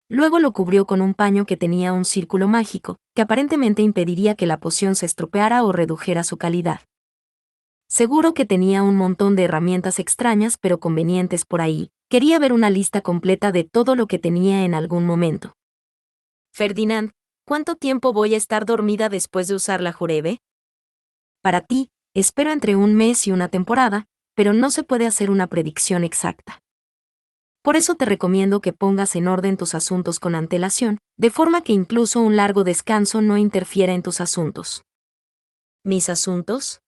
Luego lo cubrió con un paño que tenía un círculo mágico, que aparentemente impediría que la poción se estropeara o redujera su calidad. Seguro que tenía un montón de herramientas extrañas pero convenientes por ahí. Quería ver una lista completa de todo lo que tenía en algún momento. Ferdinand, ¿cuánto tiempo voy a estar dormida después de usar la jurebe? Para ti, espero entre un mes y una temporada, pero no se puede hacer una predicción exacta. Por eso te recomiendo que pongas en orden tus asuntos con antelación, de forma que incluso un largo descanso no interfiera en tus asuntos. ¿Mis asuntos?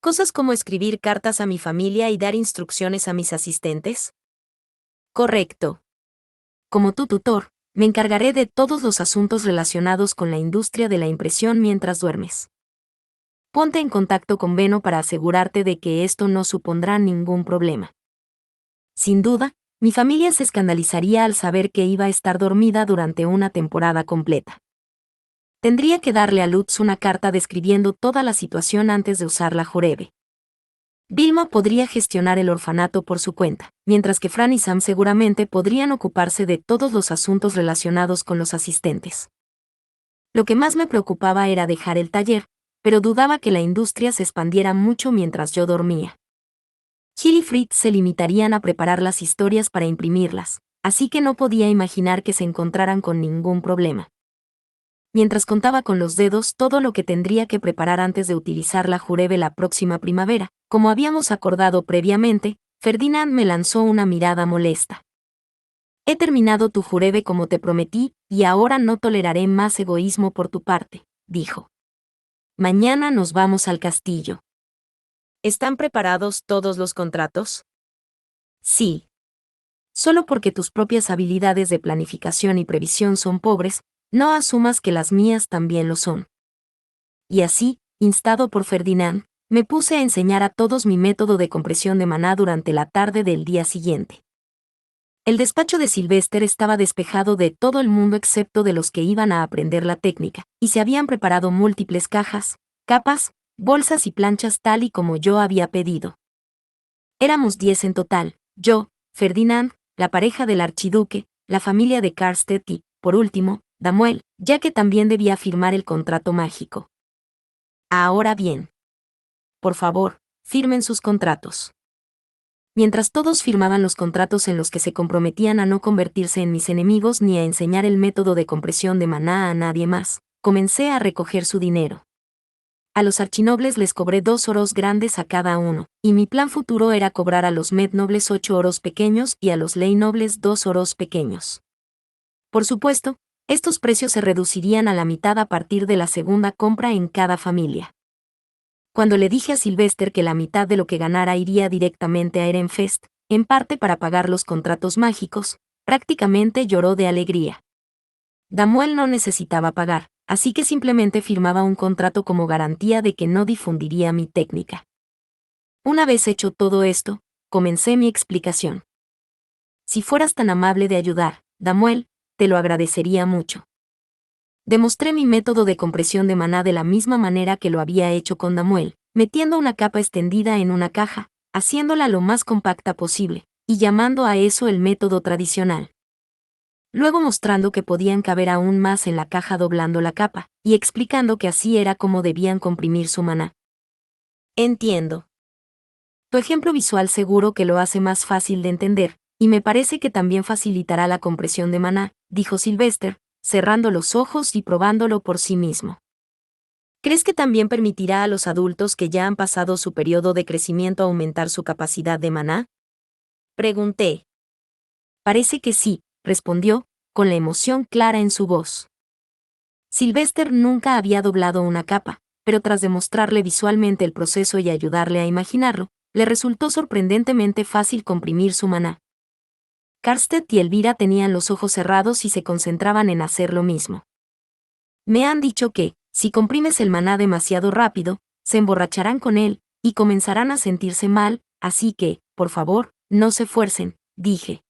¿Cosas como escribir cartas a mi familia y dar instrucciones a mis asistentes? Correcto. Como tu tutor, me encargaré de todos los asuntos relacionados con la industria de la impresión mientras duermes. Ponte en contacto con Beno para asegurarte de que esto no supondrá ningún problema. Sin duda, mi familia se escandalizaría al saber que iba a estar dormida durante una temporada completa. Tendría que darle a Lutz una carta describiendo toda la situación antes de usar la jurebe. Vilma podría gestionar el orfanato por su cuenta, mientras que Fran y Sam seguramente podrían ocuparse de todos los asuntos relacionados con los asistentes. Lo que más me preocupaba era dejar el taller, pero dudaba que la industria se expandiera mucho mientras yo dormía. Jill y Fritz se limitarían a preparar las historias para imprimirlas, así que no podía imaginar que se encontraran con ningún problema. Mientras contaba con los dedos todo lo que tendría que preparar antes de utilizar la jurebe la próxima primavera, como habíamos acordado previamente, Ferdinand me lanzó una mirada molesta. He terminado tu jurebe como te prometí, y ahora no toleraré más egoísmo por tu parte, dijo. Mañana nos vamos al castillo. ¿Están preparados todos los contratos? Sí. Solo porque tus propias habilidades de planificación y previsión son pobres, no asumas que las mías también lo son. Y así, instado por Ferdinand, me puse a enseñar a todos mi método de compresión de maná durante la tarde del día siguiente. El despacho de Sylvester estaba despejado de todo el mundo excepto de los que iban a aprender la técnica, y se habían preparado múltiples cajas, capas, bolsas y planchas tal y como yo había pedido. Éramos 10 en total, yo, Ferdinand, la pareja del archiduque, la familia de Karstedt y, por último, Damuel, ya que también debía firmar el contrato mágico. Ahora bien. Por favor, firmen sus contratos. Mientras todos firmaban los contratos en los que se comprometían a no convertirse en mis enemigos ni a enseñar el método de compresión de maná a nadie más, comencé a recoger su dinero. A los archinobles les cobré 2 oros grandes a cada uno, y mi plan futuro era cobrar a los med nobles 8 oros pequeños y a los ley nobles 2 oros pequeños. Por supuesto, estos precios se reducirían a la mitad a partir de la segunda compra en cada familia. Cuando le dije a Sylvester que la mitad de lo que ganara iría directamente a Ehrenfest, en parte para pagar los contratos mágicos, prácticamente lloró de alegría. Damuel no necesitaba pagar, así que simplemente firmaba un contrato como garantía de que no difundiría mi técnica. Una vez hecho todo esto, comencé mi explicación. Si fueras tan amable de ayudar, Damuel, te lo agradecería mucho. Demostré mi método de compresión de maná de la misma manera que lo había hecho con Damuel, metiendo una capa extendida en una caja, haciéndola lo más compacta posible, y llamando a eso el método tradicional. Luego mostrando que podían caber aún más en la caja doblando la capa, y explicando que así era como debían comprimir su maná. Entiendo. Tu ejemplo visual seguro que lo hace más fácil de entender, y me parece que también facilitará la compresión de maná, dijo Sylvester, cerrando los ojos y probándolo por sí mismo. ¿Crees que también permitirá a los adultos que ya han pasado su periodo de crecimiento aumentar su capacidad de maná? Pregunté. Parece que sí, respondió, con la emoción clara en su voz. Sylvester nunca había doblado una capa, pero tras demostrarle visualmente el proceso y ayudarle a imaginarlo, le resultó sorprendentemente fácil comprimir su maná. Karstedt y Elvira tenían los ojos cerrados y se concentraban en hacer lo mismo. Me han dicho que, si comprimes el maná demasiado rápido, se emborracharán con él, y comenzarán a sentirse mal, así que, por favor, no se fuercen, dije.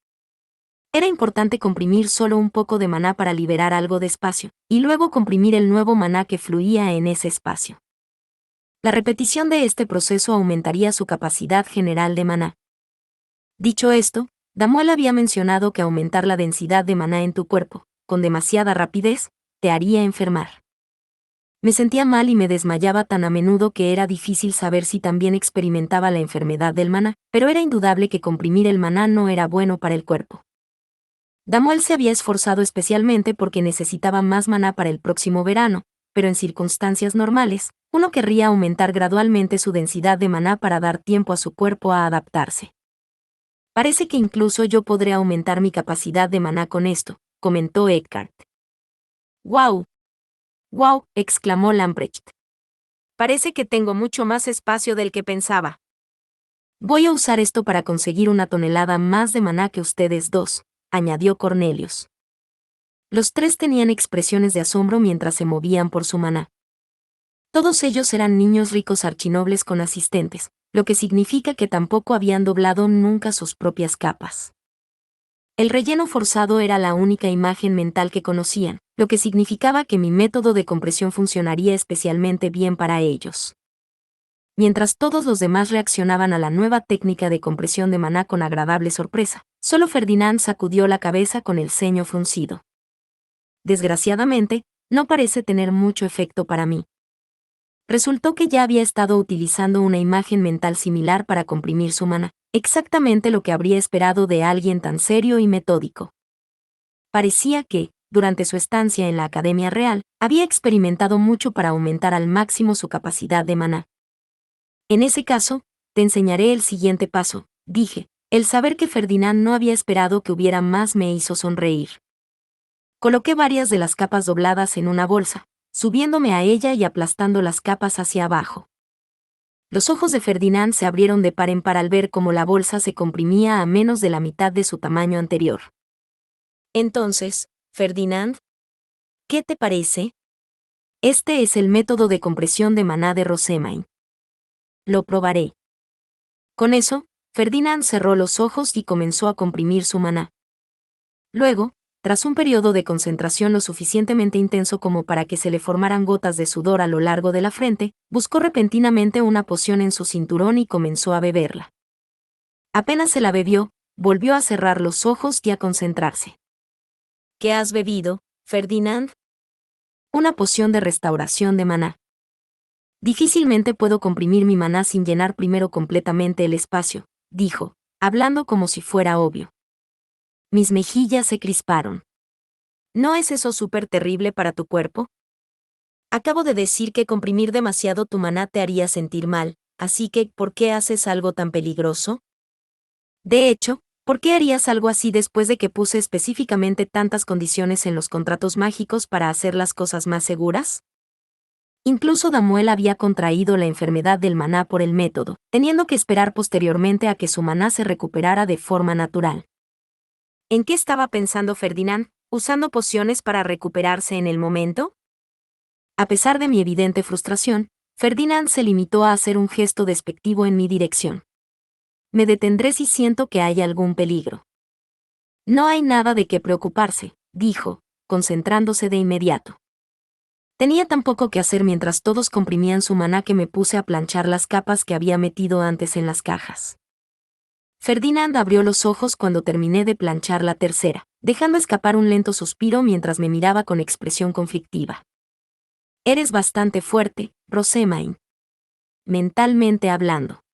Era importante comprimir solo un poco de maná para liberar algo de espacio, y luego comprimir el nuevo maná que fluía en ese espacio. La repetición de este proceso aumentaría su capacidad general de maná. Dicho esto, Damuel había mencionado que aumentar la densidad de maná en tu cuerpo, con demasiada rapidez, te haría enfermar. Me sentía mal y me desmayaba tan a menudo que era difícil saber si también experimentaba la enfermedad del maná, pero era indudable que comprimir el maná no era bueno para el cuerpo. Damuel se había esforzado especialmente porque necesitaba más maná para el próximo verano, pero en circunstancias normales, uno querría aumentar gradualmente su densidad de maná para dar tiempo a su cuerpo a adaptarse. Parece que incluso yo podré aumentar mi capacidad de maná con esto, comentó Eckhart. ¡Wow! ¡Wow!, exclamó Lamprecht. Parece que tengo mucho más espacio del que pensaba. Voy a usar esto para conseguir 1 tonelada más de maná que ustedes dos, añadió Cornelius. Los tres tenían expresiones de asombro mientras se movían por su maná. Todos ellos eran niños ricos archinobles con asistentes, lo que significa que tampoco habían doblado nunca sus propias capas. El relleno forzado era la única imagen mental que conocían, lo que significaba que mi método de compresión funcionaría especialmente bien para ellos. Mientras todos los demás reaccionaban a la nueva técnica de compresión de maná con agradable sorpresa, solo Ferdinand sacudió la cabeza con el ceño fruncido. Desgraciadamente, no parece tener mucho efecto para mí. Resultó que ya había estado utilizando una imagen mental similar para comprimir su maná, exactamente lo que habría esperado de alguien tan serio y metódico. Parecía que, durante su estancia en la Academia Real, había experimentado mucho para aumentar al máximo su capacidad de maná. En ese caso, te enseñaré el siguiente paso, dije. El saber que Ferdinand no había esperado que hubiera más me hizo sonreír. Coloqué varias de las capas dobladas en una bolsa, subiéndome a ella y aplastando las capas hacia abajo. Los ojos de Ferdinand se abrieron de par en par al ver cómo la bolsa se comprimía a menos de la mitad de su tamaño anterior. Entonces, Ferdinand, ¿qué te parece? Este es el método de compresión de maná de Rosemain. Lo probaré. Con eso, Ferdinand cerró los ojos y comenzó a comprimir su maná. Luego, tras un periodo de concentración lo suficientemente intenso como para que se le formaran gotas de sudor a lo largo de la frente, buscó repentinamente una poción en su cinturón y comenzó a beberla. Apenas se la bebió, volvió a cerrar los ojos y a concentrarse. ¿Qué has bebido, Ferdinand? Una poción de restauración de maná. Difícilmente puedo comprimir mi maná sin llenar primero completamente el espacio, dijo, hablando como si fuera obvio. Mis mejillas se crisparon. ¿No es eso súper terrible para tu cuerpo? Acabo de decir que comprimir demasiado tu maná te haría sentir mal, así que, ¿por qué haces algo tan peligroso? De hecho, ¿por qué harías algo así después de que puse específicamente tantas condiciones en los contratos mágicos para hacer las cosas más seguras? Incluso Damuel había contraído la enfermedad del maná por el método, teniendo que esperar posteriormente a que su maná se recuperara de forma natural. ¿En qué estaba pensando Ferdinand, usando pociones para recuperarse en el momento? A pesar de mi evidente frustración, Ferdinand se limitó a hacer un gesto despectivo en mi dirección. Me detendré si siento que hay algún peligro. No hay nada de qué preocuparse, dijo, concentrándose de inmediato. Tenía tan poco que hacer mientras todos comprimían su maná que me puse a planchar las capas que había metido antes en las cajas. Ferdinand abrió los ojos cuando terminé de planchar la tercera, dejando escapar un lento suspiro mientras me miraba con expresión conflictiva. Eres bastante fuerte, Rosemain. Mentalmente hablando.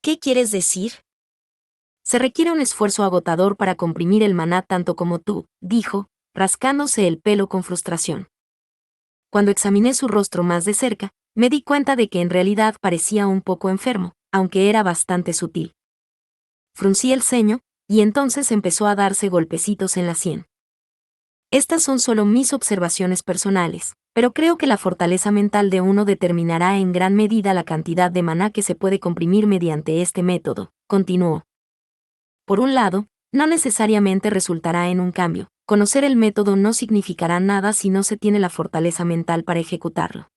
¿Qué quieres decir? Se requiere un esfuerzo agotador para comprimir el maná tanto como tú, dijo, rascándose el pelo con frustración. Cuando examiné su rostro más de cerca, me di cuenta de que en realidad parecía un poco enfermo, aunque era bastante sutil. Fruncí el ceño, y entonces empezó a darse golpecitos en la sien. Estas son solo mis observaciones personales, pero creo que la fortaleza mental de uno determinará en gran medida la cantidad de maná que se puede comprimir mediante este método, continuó. Por un lado, no necesariamente resultará en un cambio. Conocer el método no significará nada si no se tiene la fortaleza mental para ejecutarlo.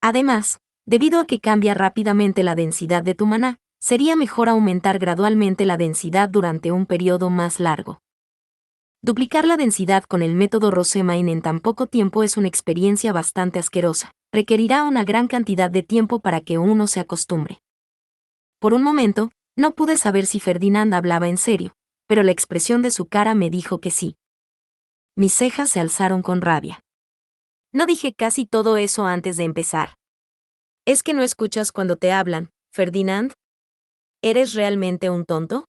Además, debido a que cambia rápidamente la densidad de tu maná, sería mejor aumentar gradualmente la densidad durante un periodo más largo. Duplicar la densidad con el método Rosemain en tan poco tiempo es una experiencia bastante asquerosa. Requerirá una gran cantidad de tiempo para que uno se acostumbre. Por un momento, no pude saber si Ferdinand hablaba en serio, pero la expresión de su cara me dijo que sí. Mis cejas se alzaron con rabia. No dije casi todo eso antes de empezar. ¿Es que no escuchas cuando te hablan, Ferdinand? ¿Eres realmente un tonto?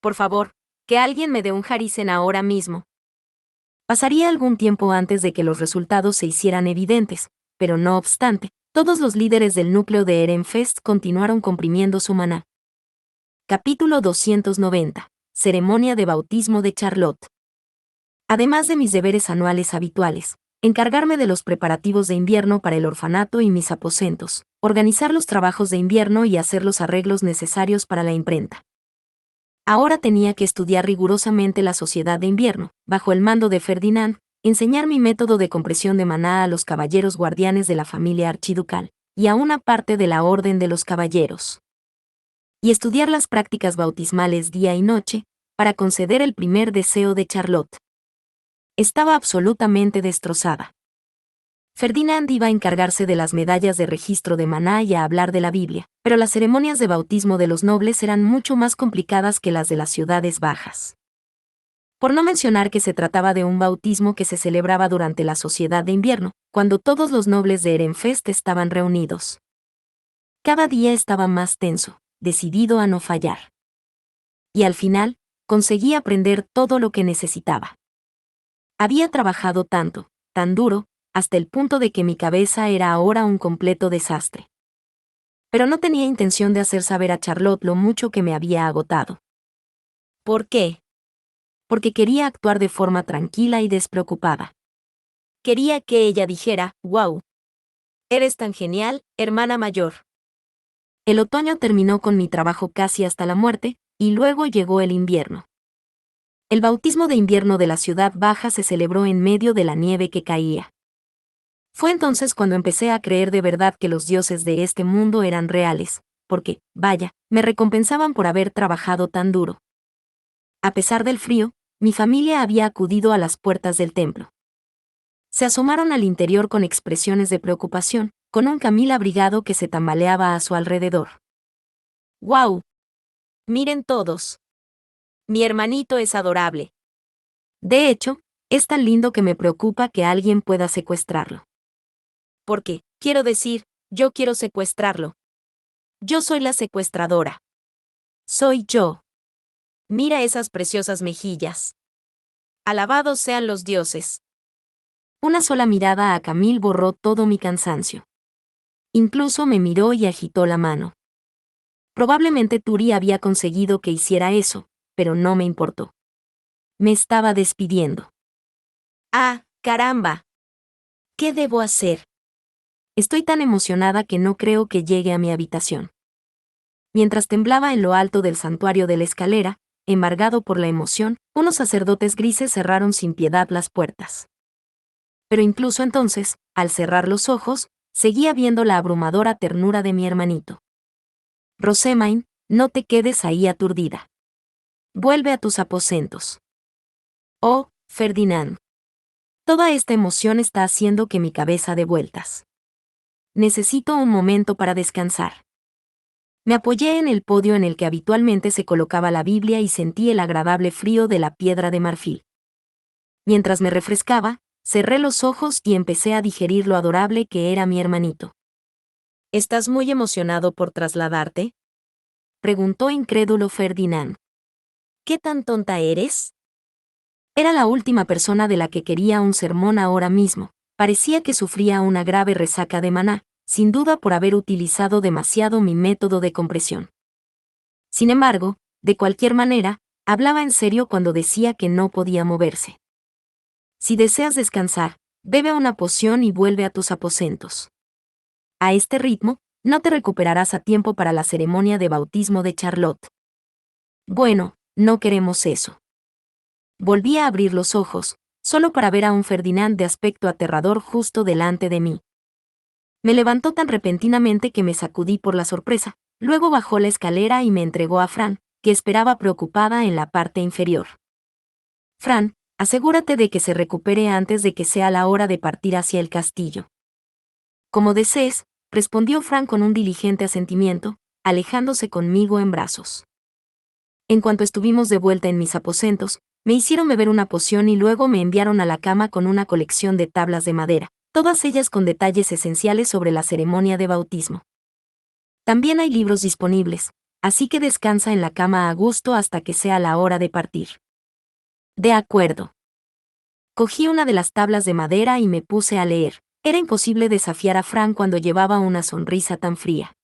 Por favor, que alguien me dé un Harisen ahora mismo. Pasaría algún tiempo antes de que los resultados se hicieran evidentes, pero no obstante, todos los líderes del núcleo de Ehrenfest continuaron comprimiendo su maná. Capítulo 290. Ceremonia de bautismo de Charlotte. Además de mis deberes anuales habituales, encargarme de los preparativos de invierno para el orfanato y mis aposentos, organizar los trabajos de invierno y hacer los arreglos necesarios para la imprenta. Ahora tenía que estudiar rigurosamente la sociedad de invierno, bajo el mando de Ferdinand, enseñar mi método de compresión de maná a los caballeros guardianes de la familia archiducal, y a una parte de la Orden de los Caballeros. Y estudiar las prácticas bautismales día y noche, para conceder el primer deseo de Charlotte. Estaba absolutamente destrozada. Ferdinand iba a encargarse de las medallas de registro de maná y a hablar de la Biblia, pero las ceremonias de bautismo de los nobles eran mucho más complicadas que las de las ciudades bajas. Por no mencionar que se trataba de un bautismo que se celebraba durante la sociedad de invierno, cuando todos los nobles de Ehrenfest estaban reunidos. Cada día estaba más tenso, decidido a no fallar. Y al final, conseguí aprender todo lo que necesitaba. Había trabajado tanto, tan duro, hasta el punto de que mi cabeza era ahora un completo desastre. Pero no tenía intención de hacer saber a Charlotte lo mucho que me había agotado. ¿Por qué? Porque quería actuar de forma tranquila y despreocupada. Quería que ella dijera, wow. Eres tan genial, hermana mayor. El otoño terminó con mi trabajo casi hasta la muerte, y luego llegó el invierno. El bautismo de invierno de la ciudad baja se celebró en medio de la nieve que caía. Fue entonces cuando empecé a creer de verdad que los dioses de este mundo eran reales, porque, vaya, me recompensaban por haber trabajado tan duro. A pesar del frío, mi familia había acudido a las puertas del templo. Se asomaron al interior con expresiones de preocupación, con un Camil abrigado que se tambaleaba a su alrededor. ¡Guau! Miren todos. Mi hermanito es adorable. De hecho, es tan lindo que me preocupa que alguien pueda secuestrarlo. Porque, quiero decir, yo quiero secuestrarlo. Yo soy la secuestradora. Soy yo. Mira esas preciosas mejillas. Alabados sean los dioses. Una sola mirada a Camil borró todo mi cansancio. Incluso me miró y agitó la mano. Probablemente Turi había conseguido que hiciera eso, pero no me importó. Me estaba despidiendo. ¡Ah, caramba! ¿Qué debo hacer? Estoy tan emocionada que no creo que llegue a mi habitación. Mientras temblaba en lo alto del santuario de la escalera, embargado por la emoción, unos sacerdotes grises cerraron sin piedad las puertas. Pero incluso entonces, al cerrar los ojos, seguía viendo la abrumadora ternura de mi hermanito. Rosemain, no te quedes ahí aturdida. Vuelve a tus aposentos. Oh, Ferdinand. Toda esta emoción está haciendo que mi cabeza dé vueltas. Necesito un momento para descansar. Me apoyé en el podio en el que habitualmente se colocaba la Biblia y sentí el agradable frío de la piedra de marfil. Mientras me refrescaba, cerré los ojos y empecé a digerir lo adorable que era mi hermanito. ¿Estás muy emocionado por trasladarte? Preguntó incrédulo Ferdinand. ¿Qué tan tonta eres? Era la última persona de la que quería un sermón ahora mismo. Parecía que sufría una grave resaca de maná, sin duda por haber utilizado demasiado mi método de compresión. Sin embargo, de cualquier manera, hablaba en serio cuando decía que no podía moverse. Si deseas descansar, bebe una poción y vuelve a tus aposentos. A este ritmo, no te recuperarás a tiempo para la ceremonia de bautismo de Charlotte. Bueno, no queremos eso. Volví a abrir los ojos, solo para ver a un Ferdinand de aspecto aterrador justo delante de mí. Me levantó tan repentinamente que me sacudí por la sorpresa, luego bajó la escalera y me entregó a Fran, que esperaba preocupada en la parte inferior. Fran, asegúrate de que se recupere antes de que sea la hora de partir hacia el castillo. Como desees, respondió Fran con un diligente asentimiento, alejándose conmigo en brazos. En cuanto estuvimos de vuelta en mis aposentos, me hicieron beber una poción y luego me enviaron a la cama con una colección de tablas de madera, todas ellas con detalles esenciales sobre la ceremonia de bautismo. También hay libros disponibles, así que descansa en la cama a gusto hasta que sea la hora de partir. De acuerdo. Cogí una de las tablas de madera y me puse a leer. Era imposible desafiar a Fran cuando llevaba una sonrisa tan fría.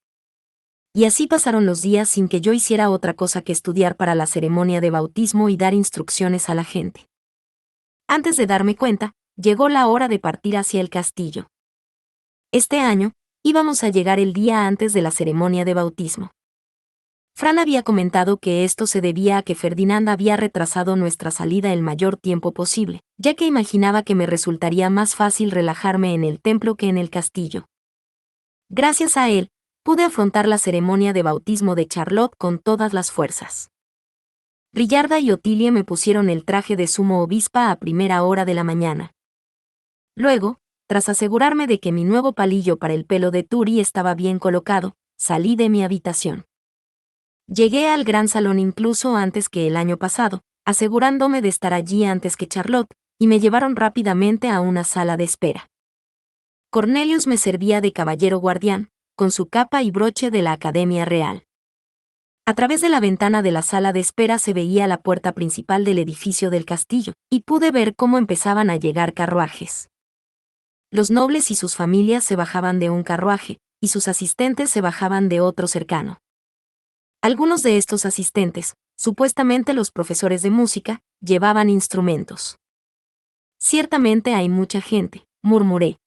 Y así pasaron los días sin que yo hiciera otra cosa que estudiar para la ceremonia de bautismo y dar instrucciones a la gente. Antes de darme cuenta, llegó la hora de partir hacia el castillo. Este año, íbamos a llegar el día antes de la ceremonia de bautismo. Fran había comentado que esto se debía a que Ferdinand había retrasado nuestra salida el mayor tiempo posible, ya que imaginaba que me resultaría más fácil relajarme en el templo que en el castillo. Gracias a él, pude afrontar la ceremonia de bautismo de Charlotte con todas las fuerzas. Brillarda y Otilie me pusieron el traje de sumo obispa a primera hora de la mañana. Luego, tras asegurarme de que mi nuevo palillo para el pelo de Turi estaba bien colocado, salí de mi habitación. Llegué al gran salón incluso antes que el año pasado, asegurándome de estar allí antes que Charlotte, y me llevaron rápidamente a una sala de espera. Cornelius me servía de caballero guardián, con su capa y broche de la Academia Real. A través de la ventana de la sala de espera se veía la puerta principal del edificio del castillo, y pude ver cómo empezaban a llegar carruajes. Los nobles y sus familias se bajaban de un carruaje, y sus asistentes se bajaban de otro cercano. Algunos de estos asistentes, supuestamente los profesores de música, llevaban instrumentos. Ciertamente hay mucha gente, murmuré.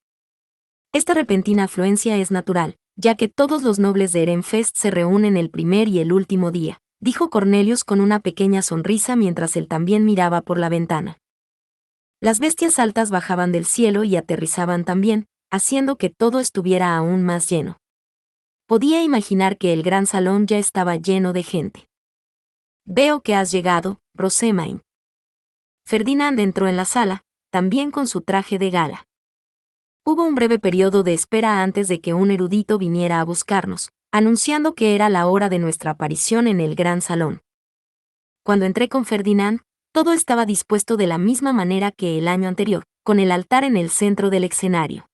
Esta repentina afluencia es natural, ya que todos los nobles de Ehrenfest se reúnen el primer y el último día, dijo Cornelius con una pequeña sonrisa mientras él también miraba por la ventana. Las bestias altas bajaban del cielo y aterrizaban también, haciendo que todo estuviera aún más lleno. Podía imaginar que el gran salón ya estaba lleno de gente. Veo que has llegado, Rosemain. Ferdinand entró en la sala, también con su traje de gala. Hubo un breve periodo de espera antes de que un erudito viniera a buscarnos, anunciando que era la hora de nuestra aparición en el gran salón. Cuando entré con Ferdinand, todo estaba dispuesto de la misma manera que el año anterior, con el altar en el centro del escenario.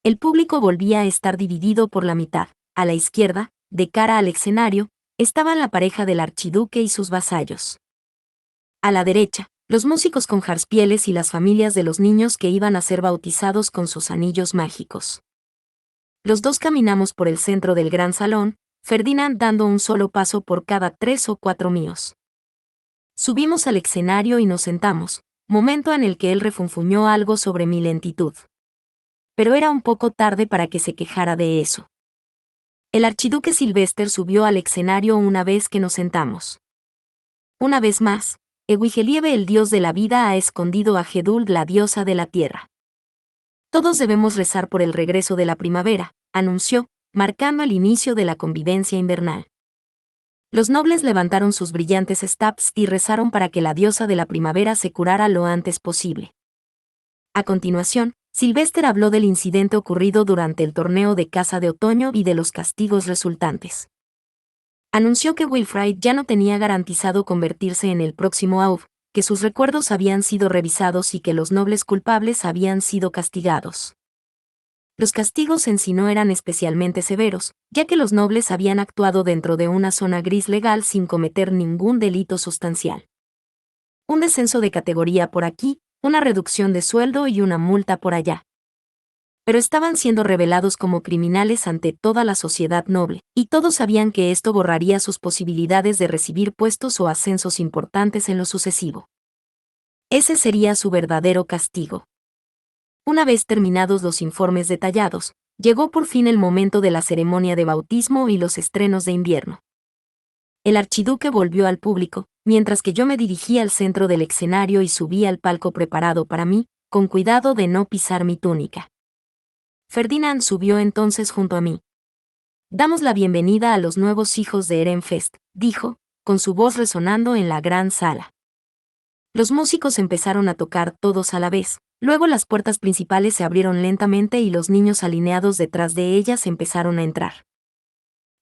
El público volvía a estar dividido por la mitad. A la izquierda, de cara al escenario, estaban la pareja del archiduque y sus vasallos. A la derecha, los músicos con jarspieles y las familias de los niños que iban a ser bautizados con sus anillos mágicos. Los dos caminamos por el centro del gran salón, Ferdinand dando un solo paso por cada 3 o 4 míos. Subimos al escenario y nos sentamos, momento en el que él refunfuñó algo sobre mi lentitud. Pero era un poco tarde para que se quejara de eso. El archiduque Sylvester subió al escenario una vez que nos sentamos. Una vez más, Ewigelieve el dios de la vida ha escondido a Hedul la diosa de la tierra. Todos debemos rezar por el regreso de la primavera, anunció, marcando el inicio de la convivencia invernal. Los nobles levantaron sus brillantes staffs y rezaron para que la diosa de la primavera se curara lo antes posible. A continuación, Sylvester habló del incidente ocurrido durante el torneo de caza de otoño y de los castigos resultantes. Anunció que Wilfrid ya no tenía garantizado convertirse en el próximo Aub, que sus recuerdos habían sido revisados y que los nobles culpables habían sido castigados. Los castigos en sí no eran especialmente severos, ya que los nobles habían actuado dentro de una zona gris legal sin cometer ningún delito sustancial. Un descenso de categoría por aquí, una reducción de sueldo y una multa por allá. Pero estaban siendo revelados como criminales ante toda la sociedad noble, y todos sabían que esto borraría sus posibilidades de recibir puestos o ascensos importantes en lo sucesivo. Ese sería su verdadero castigo. Una vez terminados los informes detallados, llegó por fin el momento de la ceremonia de bautismo y los estrenos de invierno. El archiduque volvió al público, mientras que yo me dirigí al centro del escenario y subí al palco preparado para mí, con cuidado de no pisar mi túnica. Ferdinand subió entonces junto a mí. «Damos la bienvenida a los nuevos hijos de Ehrenfest», dijo, con su voz resonando en la gran sala. Los músicos empezaron a tocar todos a la vez, luego las puertas principales se abrieron lentamente y los niños alineados detrás de ellas empezaron a entrar.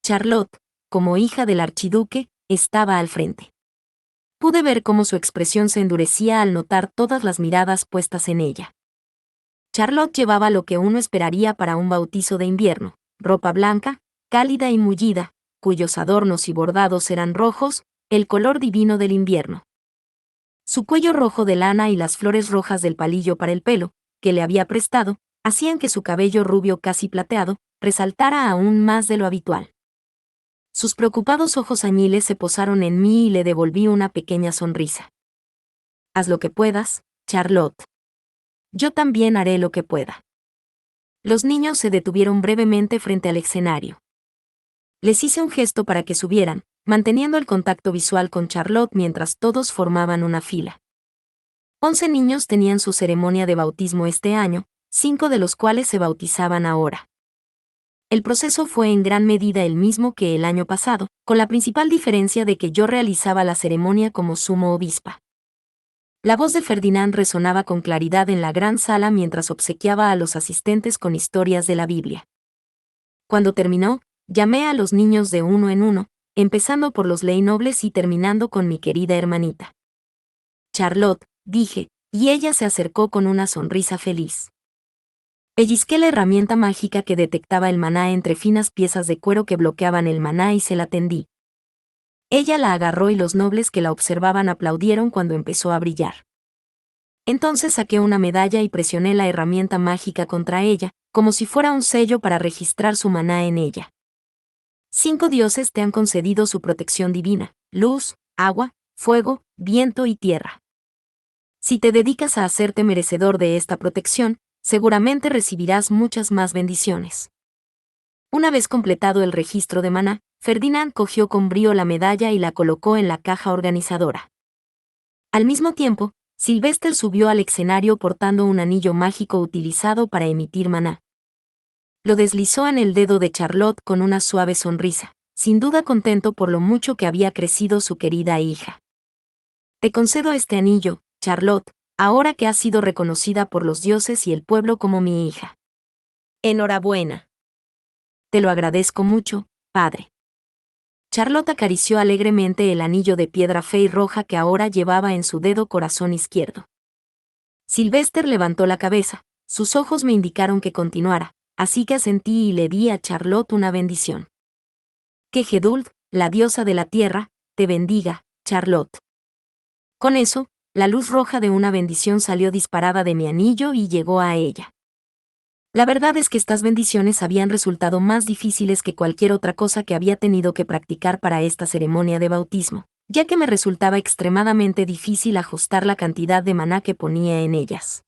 Charlotte, como hija del archiduque, estaba al frente. Pude ver cómo su expresión se endurecía al notar todas las miradas puestas en ella. Charlotte llevaba lo que uno esperaría para un bautizo de invierno, ropa blanca, cálida y mullida, cuyos adornos y bordados eran rojos, el color divino del invierno. Su cuello rojo de lana y las flores rojas del palillo para el pelo, que le había prestado, hacían que su cabello rubio casi plateado resaltara aún más de lo habitual. Sus preocupados ojos añiles se posaron en mí y le devolví una pequeña sonrisa. «Haz lo que puedas, Charlotte. Yo también haré lo que pueda». Los niños se detuvieron brevemente frente al escenario. Les hice un gesto para que subieran, manteniendo el contacto visual con Charlotte mientras todos formaban una fila. 11 niños tenían su ceremonia de bautismo este año, 5 de los cuales se bautizaban ahora. El proceso fue en gran medida el mismo que el año pasado, con la principal diferencia de que yo realizaba la ceremonia como sumo obispa. La voz de Ferdinand resonaba con claridad en la gran sala mientras obsequiaba a los asistentes con historias de la Biblia. Cuando terminó, llamé a los niños de uno en uno, empezando por los Leynobles y terminando con mi querida hermanita. «Charlotte», dije, y ella se acercó con una sonrisa feliz. Pellizqué la herramienta mágica que detectaba el maná entre finas piezas de cuero que bloqueaban el maná y se la tendí. Ella la agarró y los nobles que la observaban aplaudieron cuando empezó a brillar. Entonces saqué una medalla y presioné la herramienta mágica contra ella, como si fuera un sello para registrar su maná en ella. 5 dioses te han concedido su protección divina: luz, agua, fuego, viento y tierra. Si te dedicas a hacerte merecedor de esta protección, seguramente recibirás muchas más bendiciones. Una vez completado el registro de maná, Ferdinand cogió con brío la medalla y la colocó en la caja organizadora. Al mismo tiempo, Sylvester subió al escenario portando un anillo mágico utilizado para emitir maná. Lo deslizó en el dedo de Charlotte con una suave sonrisa, sin duda contento por lo mucho que había crecido su querida hija. «Te concedo este anillo, Charlotte, ahora que has sido reconocida por los dioses y el pueblo como mi hija. Enhorabuena». «Te lo agradezco mucho, padre». Charlotte acarició alegremente el anillo de piedra fe y roja que ahora llevaba en su dedo corazón izquierdo. Sylvester levantó la cabeza, sus ojos me indicaron que continuara, así que asentí y le di a Charlotte una bendición. «Que Geduld, la diosa de la tierra, te bendiga, Charlotte». Con eso, la luz roja de una bendición salió disparada de mi anillo y llegó a ella. La verdad es que estas bendiciones habían resultado más difíciles que cualquier otra cosa que había tenido que practicar para esta ceremonia de bautismo, ya que me resultaba extremadamente difícil ajustar la cantidad de maná que ponía en ellas.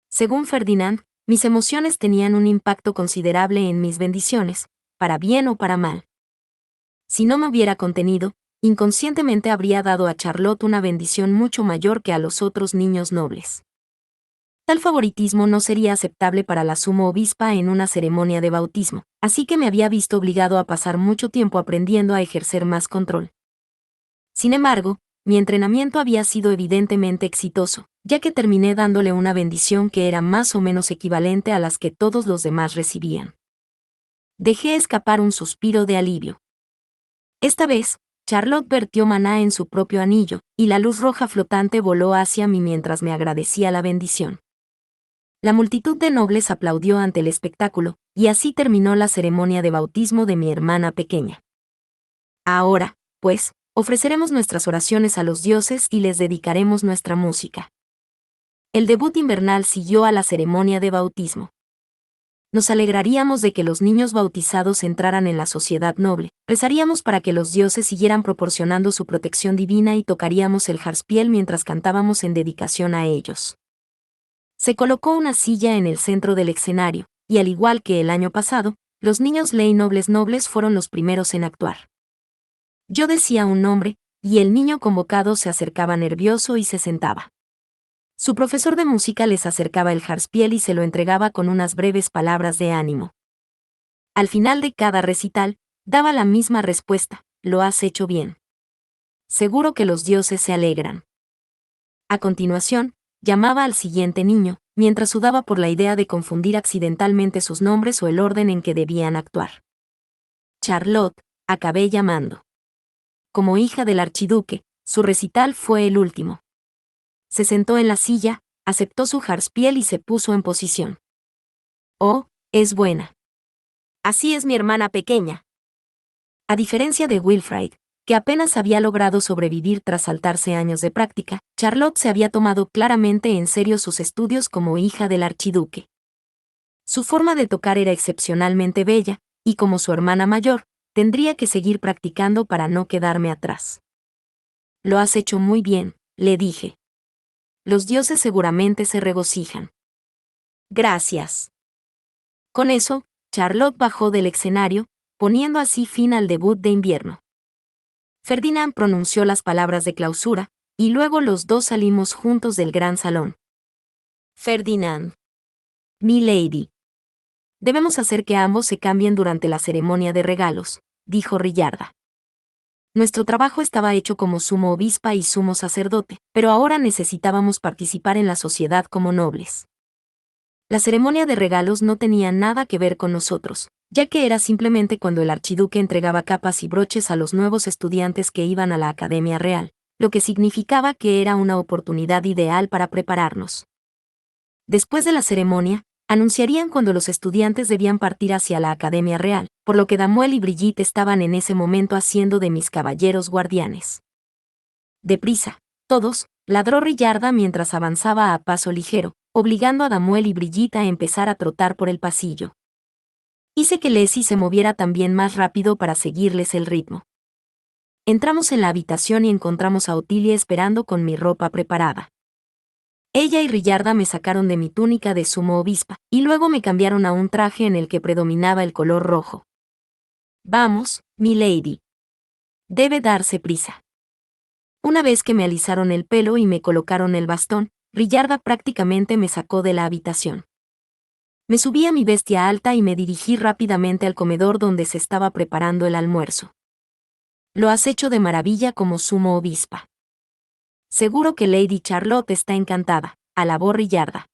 Según Ferdinand, mis emociones tenían un impacto considerable en mis bendiciones, para bien o para mal. Si no me hubiera contenido, inconscientemente habría dado a Charlotte una bendición mucho mayor que a los otros niños nobles. Tal favoritismo no sería aceptable para la sumo obispa en una ceremonia de bautismo, así que me había visto obligado a pasar mucho tiempo aprendiendo a ejercer más control. Sin embargo, mi entrenamiento había sido evidentemente exitoso, ya que terminé dándole una bendición que era más o menos equivalente a las que todos los demás recibían. Dejé escapar un suspiro de alivio. Esta vez, Charlotte vertió maná en su propio anillo, y la luz roja flotante voló hacia mí mientras me agradecía la bendición. La multitud de nobles aplaudió ante el espectáculo, y así terminó la ceremonia de bautismo de mi hermana pequeña. Ahora, pues, ofreceremos nuestras oraciones a los dioses y les dedicaremos nuestra música. El debut invernal siguió a la ceremonia de bautismo. Nos alegraríamos de que los niños bautizados entraran en la sociedad noble, rezaríamos para que los dioses siguieran proporcionando su protección divina y tocaríamos el jarspiel mientras cantábamos en dedicación a ellos. Se colocó una silla en el centro del escenario, y al igual que el año pasado, los niños Ley Nobles fueron los primeros en actuar. Yo decía un nombre, y el niño convocado se acercaba nervioso y se sentaba. Su profesor de música les acercaba el jarspiel y se lo entregaba con unas breves palabras de ánimo. Al final de cada recital, daba la misma respuesta: lo has hecho bien. Seguro que los dioses se alegran. A continuación, llamaba al siguiente niño, mientras sudaba por la idea de confundir accidentalmente sus nombres o el orden en que debían actuar. Charlotte, acabé llamando. Como hija del archiduque, su recital fue el último. Se sentó en la silla, aceptó su jarspiel y se puso en posición. Oh, es buena. Así es mi hermana pequeña. A diferencia de Wilfrid, que apenas había logrado sobrevivir tras saltarse años de práctica, Charlotte se había tomado claramente en serio sus estudios como hija del archiduque. Su forma de tocar era excepcionalmente bella, y como su hermana mayor, tendría que seguir practicando para no quedarme atrás. Lo has hecho muy bien, le dije. Los dioses seguramente se regocijan. Gracias. Con eso, Charlotte bajó del escenario, poniendo así fin al debut de invierno. Ferdinand pronunció las palabras de clausura, y luego los dos salimos juntos del gran salón. Ferdinand. Mi lady. Debemos hacer que ambos se cambien durante la ceremonia de regalos, dijo Rillarda. Nuestro trabajo estaba hecho como sumo obispa y sumo sacerdote, pero ahora necesitábamos participar en la sociedad como nobles. La ceremonia de regalos no tenía nada que ver con nosotros, ya que era simplemente cuando el archiduque entregaba capas y broches a los nuevos estudiantes que iban a la Academia Real, lo que significaba que era una oportunidad ideal para prepararnos. Después de la ceremonia, anunciarían cuando los estudiantes debían partir hacia la Academia Real, por lo que Damuel y Brigitte estaban en ese momento haciendo de mis caballeros guardianes. Deprisa, todos, ladró Rillarda mientras avanzaba a paso ligero, obligando a Damuel y Brigitte a empezar a trotar por el pasillo. Hice que Leslie se moviera también más rápido para seguirles el ritmo. Entramos en la habitación y encontramos a Otilia esperando con mi ropa preparada. Ella y Rillarda me sacaron de mi túnica de sumo obispa, y luego me cambiaron a un traje en el que predominaba el color rojo. Vamos, mi lady. Debe darse prisa. Una vez que me alisaron el pelo y me colocaron el bastón, Rillarda prácticamente me sacó de la habitación. Me subí a mi bestia alta y me dirigí rápidamente al comedor donde se estaba preparando el almuerzo. Lo has hecho de maravilla como sumo obispa. Seguro que Lady Charlotte está encantada, alabó Rillarda.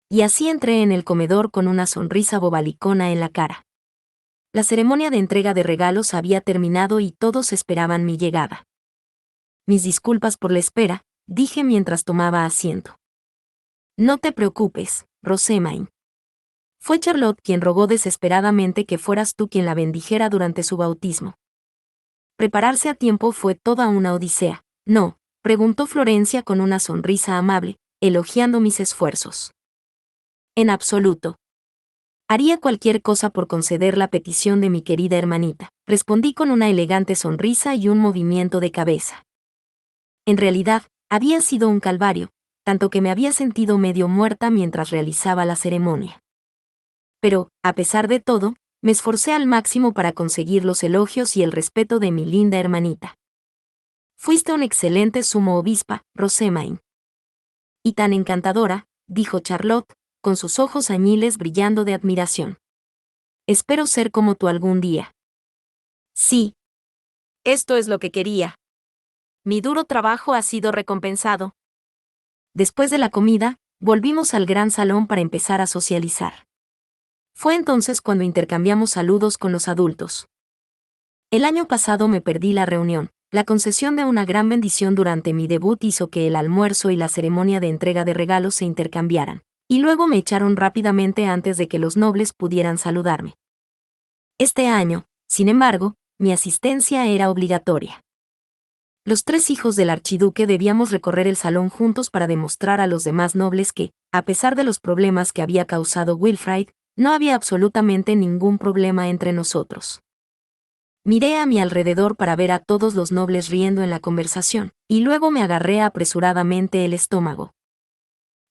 Y así entré en el comedor con una sonrisa bobalicona en la cara. La ceremonia de entrega de regalos había terminado y todos esperaban mi llegada. Mis disculpas por la espera, dije mientras tomaba asiento. No te preocupes, Rosamine. Fue Charlotte quien rogó desesperadamente que fueras tú quien la bendijera durante su bautismo. Prepararse a tiempo fue toda una odisea, ¿no?, preguntó Florencia con una sonrisa amable, elogiando mis esfuerzos. En absoluto. Haría cualquier cosa por conceder la petición de mi querida hermanita, respondí con una elegante sonrisa y un movimiento de cabeza. En realidad, había sido un calvario, tanto que me había sentido medio muerta mientras realizaba la ceremonia. Pero, a pesar de todo, me esforcé al máximo para conseguir los elogios y el respeto de mi linda hermanita. Fuiste una excelente sumo obispa, Rosamine. Y tan encantadora, dijo Charlotte, con sus ojos añiles brillando de admiración. Espero ser como tú algún día. Sí. Esto es lo que quería. Mi duro trabajo ha sido recompensado. Después de la comida, volvimos al gran salón para empezar a socializar. Fue entonces cuando intercambiamos saludos con los adultos. El año pasado me perdí la reunión. La concesión de una gran bendición durante mi debut hizo que el almuerzo y la ceremonia de entrega de regalos se intercambiaran, y luego me echaron rápidamente antes de que los nobles pudieran saludarme. Este año, sin embargo, mi asistencia era obligatoria. Los 3 hijos del archiduque debíamos recorrer el salón juntos para demostrar a los demás nobles que, a pesar de los problemas que había causado Wilfrid, No había absolutamente ningún problema entre nosotros. Miré a mi alrededor para ver a todos los nobles riendo en la conversación, y luego me agarré apresuradamente el estómago.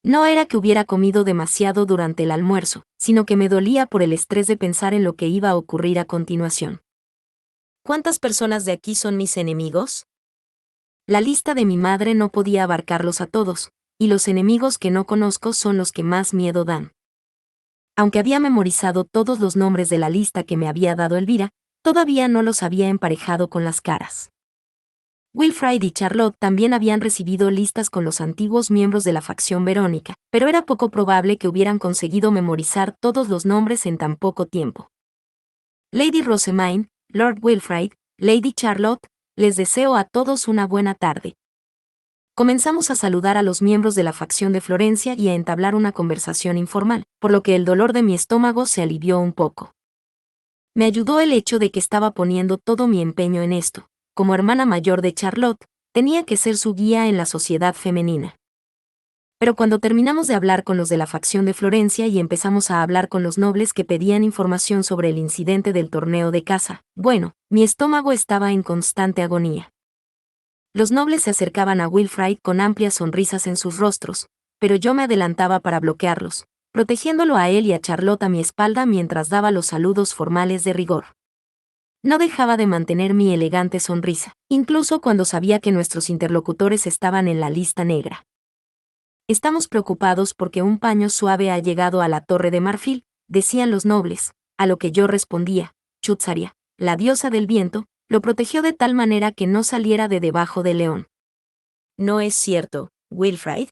No era que hubiera comido demasiado durante el almuerzo, sino que me dolía por el estrés de pensar en lo que iba a ocurrir a continuación. ¿Cuántas personas de aquí son mis enemigos? La lista de mi madre no podía abarcarlos a todos, y los enemigos que no conozco son los que más miedo dan. Aunque había memorizado todos los nombres de la lista que me había dado Elvira, todavía no los había emparejado con las caras. Wilfrid y Charlotte también habían recibido listas con los antiguos miembros de la facción Verónica, pero era poco probable que hubieran conseguido memorizar todos los nombres en tan poco tiempo. Lady Rosamine, Lord Wilfrid, Lady Charlotte, les deseo a todos una buena tarde. Comenzamos a saludar a los miembros de la facción de Florencia y a entablar una conversación informal, por lo que el dolor de mi estómago se alivió un poco. Me ayudó el hecho de que estaba poniendo todo mi empeño en esto. Como hermana mayor de Charlotte, tenía que ser su guía en la sociedad femenina. Pero cuando terminamos de hablar con los de la facción de Florencia y empezamos a hablar con los nobles que pedían información sobre el incidente del torneo de caza, bueno, mi estómago estaba en constante agonía. Los nobles se acercaban a Wilfrid con amplias sonrisas en sus rostros, pero yo me adelantaba para bloquearlos, protegiéndolo a él y a Charlotte a mi espalda mientras daba los saludos formales de rigor. No dejaba de mantener mi elegante sonrisa, incluso cuando sabía que nuestros interlocutores estaban en la lista negra. Estamos preocupados porque un paño suave ha llegado a la Torre de Marfil, decían los nobles, a lo que yo respondía, Chutzaria, la diosa del viento, lo protegió de tal manera que no saliera de debajo del león. No es cierto, Wilfrid.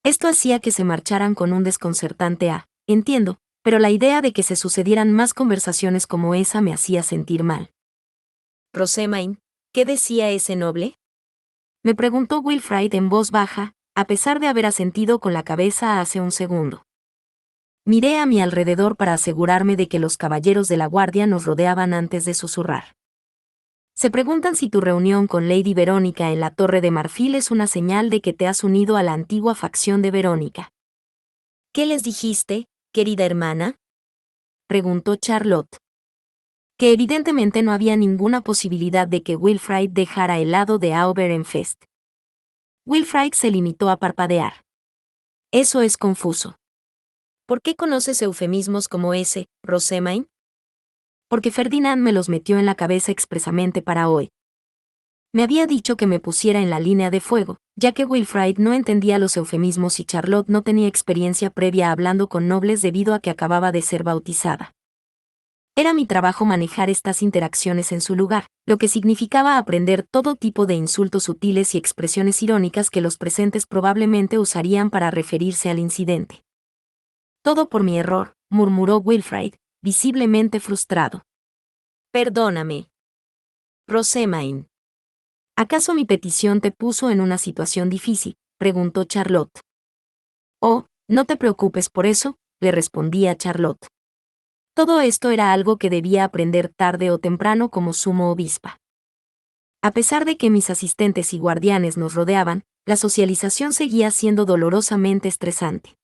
Esto hacía que se marcharan con un desconcertante entiendo, pero la idea de que se sucedieran más conversaciones como esa me hacía sentir mal. Rosamine, ¿qué decía ese noble? Me preguntó Wilfrid en voz baja, a pesar de haber asentido con la cabeza hace un segundo. Miré a mi alrededor para asegurarme de que los caballeros de la guardia nos rodeaban antes de susurrar. Se preguntan si tu reunión con Lady Verónica en la Torre de Marfil es una señal de que te has unido a la antigua facción de Verónica. ¿Qué les dijiste, querida hermana? Preguntó Charlotte. Que evidentemente no había ninguna posibilidad de que Wilfrid dejara el lado de Auberenfest. Wilfrid se limitó a parpadear. Eso es confuso. ¿Por qué conoces eufemismos como ese, Rosamine? Porque Ferdinand me los metió en la cabeza expresamente para hoy. Me había dicho que me pusiera en la línea de fuego, ya que Wilfrid no entendía los eufemismos y Charlotte no tenía experiencia previa hablando con nobles debido a que acababa de ser bautizada. Era mi trabajo manejar estas interacciones en su lugar, lo que significaba aprender todo tipo de insultos sutiles y expresiones irónicas que los presentes probablemente usarían para referirse al incidente. Todo por mi error, murmuró Wilfrid, visiblemente frustrado. Perdóname. Rosamine. ¿Acaso mi petición te puso en una situación difícil?, preguntó Charlotte. Oh, no te preocupes por eso, le respondía Charlotte. Todo esto era algo que debía aprender tarde o temprano como sumo obispa. A pesar de que mis asistentes y guardianes nos rodeaban, la socialización seguía siendo dolorosamente estresante.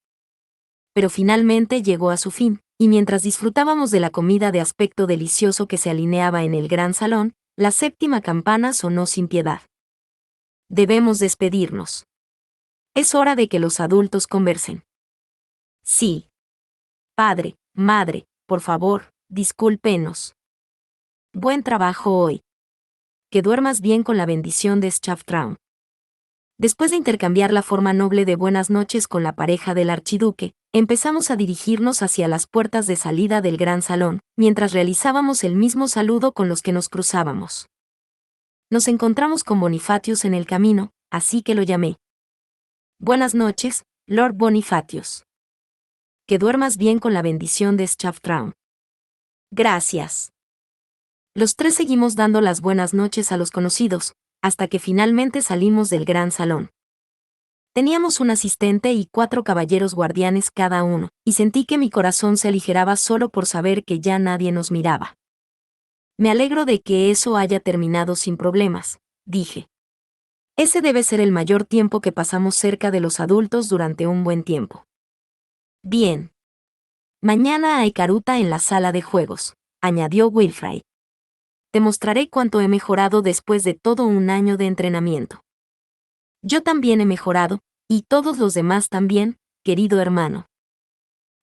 Pero finalmente llegó a su fin, y mientras disfrutábamos de la comida de aspecto delicioso que se alineaba en el gran salón, la séptima campana sonó sin piedad. Debemos despedirnos. Es hora de que los adultos conversen. Sí. Padre, madre, por favor, discúlpenos. Buen trabajo hoy. Que duermas bien con la bendición de Schafftraum. Después de intercambiar la forma noble de buenas noches con la pareja del archiduque, empezamos a dirigirnos hacia las puertas de salida del gran salón, mientras realizábamos el mismo saludo con los que nos cruzábamos. Nos encontramos con Bonifatius en el camino, así que lo llamé. Buenas noches, Lord Bonifatius. Que duermas bien con la bendición de Schafftraum. Gracias. Los tres seguimos dando las buenas noches a los conocidos, hasta que finalmente salimos del gran salón. Teníamos un asistente y 4 caballeros guardianes cada uno, y sentí que mi corazón se aligeraba solo por saber que ya nadie nos miraba. Me alegro de que eso haya terminado sin problemas, dije. Ese debe ser el mayor tiempo que pasamos cerca de los adultos durante un buen tiempo. Bien. Mañana hay caruta en la sala de juegos, añadió Wilfrid. Te mostraré cuánto he mejorado después de todo un año de entrenamiento. Yo también he mejorado, y todos los demás también, querido hermano.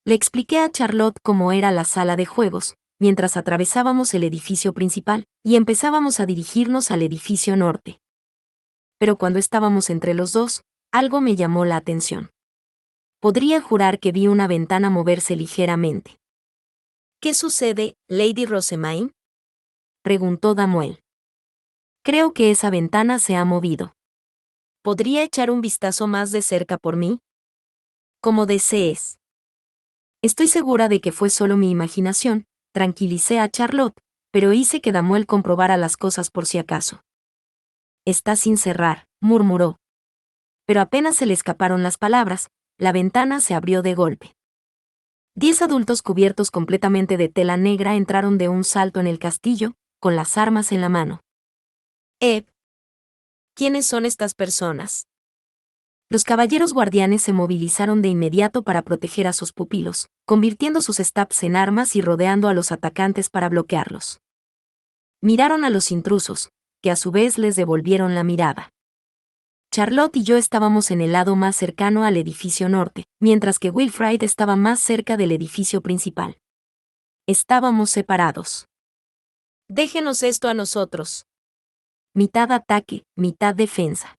Le expliqué a Charlotte cómo era la sala de juegos, mientras atravesábamos el edificio principal, y empezábamos a dirigirnos al edificio norte. Pero cuando estábamos entre los dos, algo me llamó la atención. Podría jurar que vi una ventana moverse ligeramente. ¿Qué sucede, Lady Rosemaine?, preguntó Damuel. Creo que esa ventana se ha movido. ¿Podría echar un vistazo más de cerca por mí? Como desees. Estoy segura de que fue solo mi imaginación, tranquilicé a Charlotte, pero hice que Damuel comprobara las cosas por si acaso. Está sin cerrar, murmuró. Pero apenas se le escaparon las palabras, la ventana se abrió de golpe. 10 adultos cubiertos completamente de tela negra entraron de un salto en el castillo, con las armas en la mano. ¿Quiénes son estas personas? Los caballeros guardianes se movilizaron de inmediato para proteger a sus pupilos, convirtiendo sus stabs en armas y rodeando a los atacantes para bloquearlos. Miraron a los intrusos, que a su vez les devolvieron la mirada. Charlotte y yo estábamos en el lado más cercano al edificio norte, mientras que Wilfrid estaba más cerca del edificio principal. Estábamos separados. Déjenos esto a nosotros. Mitad ataque, mitad defensa.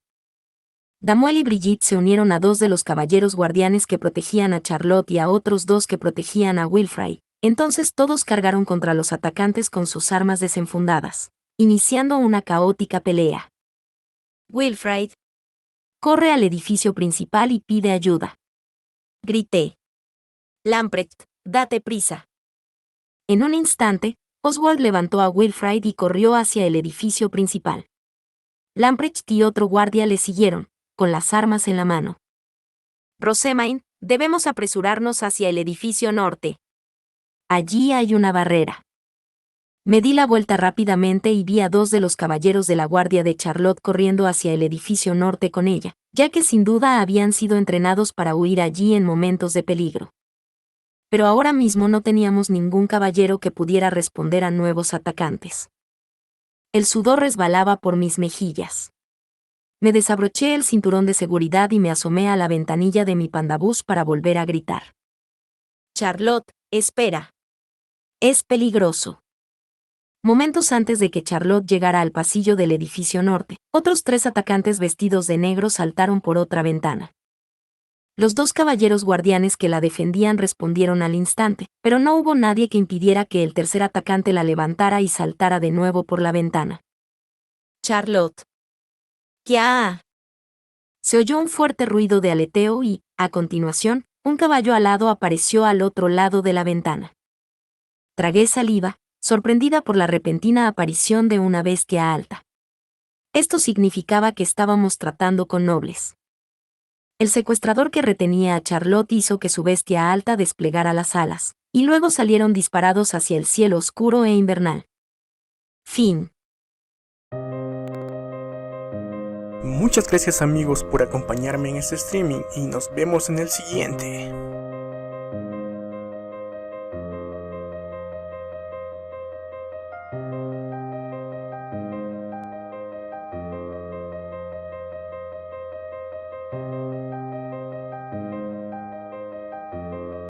Damuel y Brigitte se unieron a 2 de los caballeros guardianes que protegían a Charlotte y a otros 2 que protegían a Wilfrid. Entonces todos cargaron contra los atacantes con sus armas desenfundadas, iniciando una caótica pelea. Wilfrid, corre al edificio principal y pide ayuda. Grité. Lamprecht, date prisa. En un instante, Oswald levantó a Wilfrid y corrió hacia el edificio principal. Lamprecht y otro guardia le siguieron, con las armas en la mano. Rosemaine, debemos apresurarnos hacia el edificio norte. Allí hay una barrera. Me di la vuelta rápidamente y vi a 2 de los caballeros de la guardia de Charlotte corriendo hacia el edificio norte con ella, ya que sin duda habían sido entrenados para huir allí en momentos de peligro. Pero ahora mismo no teníamos ningún caballero que pudiera responder a nuevos atacantes. El sudor resbalaba por mis mejillas. Me desabroché el cinturón de seguridad y me asomé a la ventanilla de mi pandabús para volver a gritar. Charlotte, espera. Es peligroso. Momentos antes de que Charlotte llegara al pasillo del edificio norte, otros 3 atacantes vestidos de negro saltaron por otra ventana. Los 2 caballeros guardianes que la defendían respondieron al instante, pero no hubo nadie que impidiera que el tercer atacante la levantara y saltara de nuevo por la ventana. Charlotte. ¡Ya! Se oyó un fuerte ruido de aleteo y, a continuación, un caballo alado apareció al otro lado de la ventana. Tragué saliva, sorprendida por la repentina aparición de una bestia alta. Esto significaba que estábamos tratando con nobles. El secuestrador que retenía a Charlotte hizo que su bestia alta desplegara las alas, y luego salieron disparados hacia el cielo oscuro e invernal. Fin. Muchas gracias amigos por acompañarme en este streaming y nos vemos en el siguiente.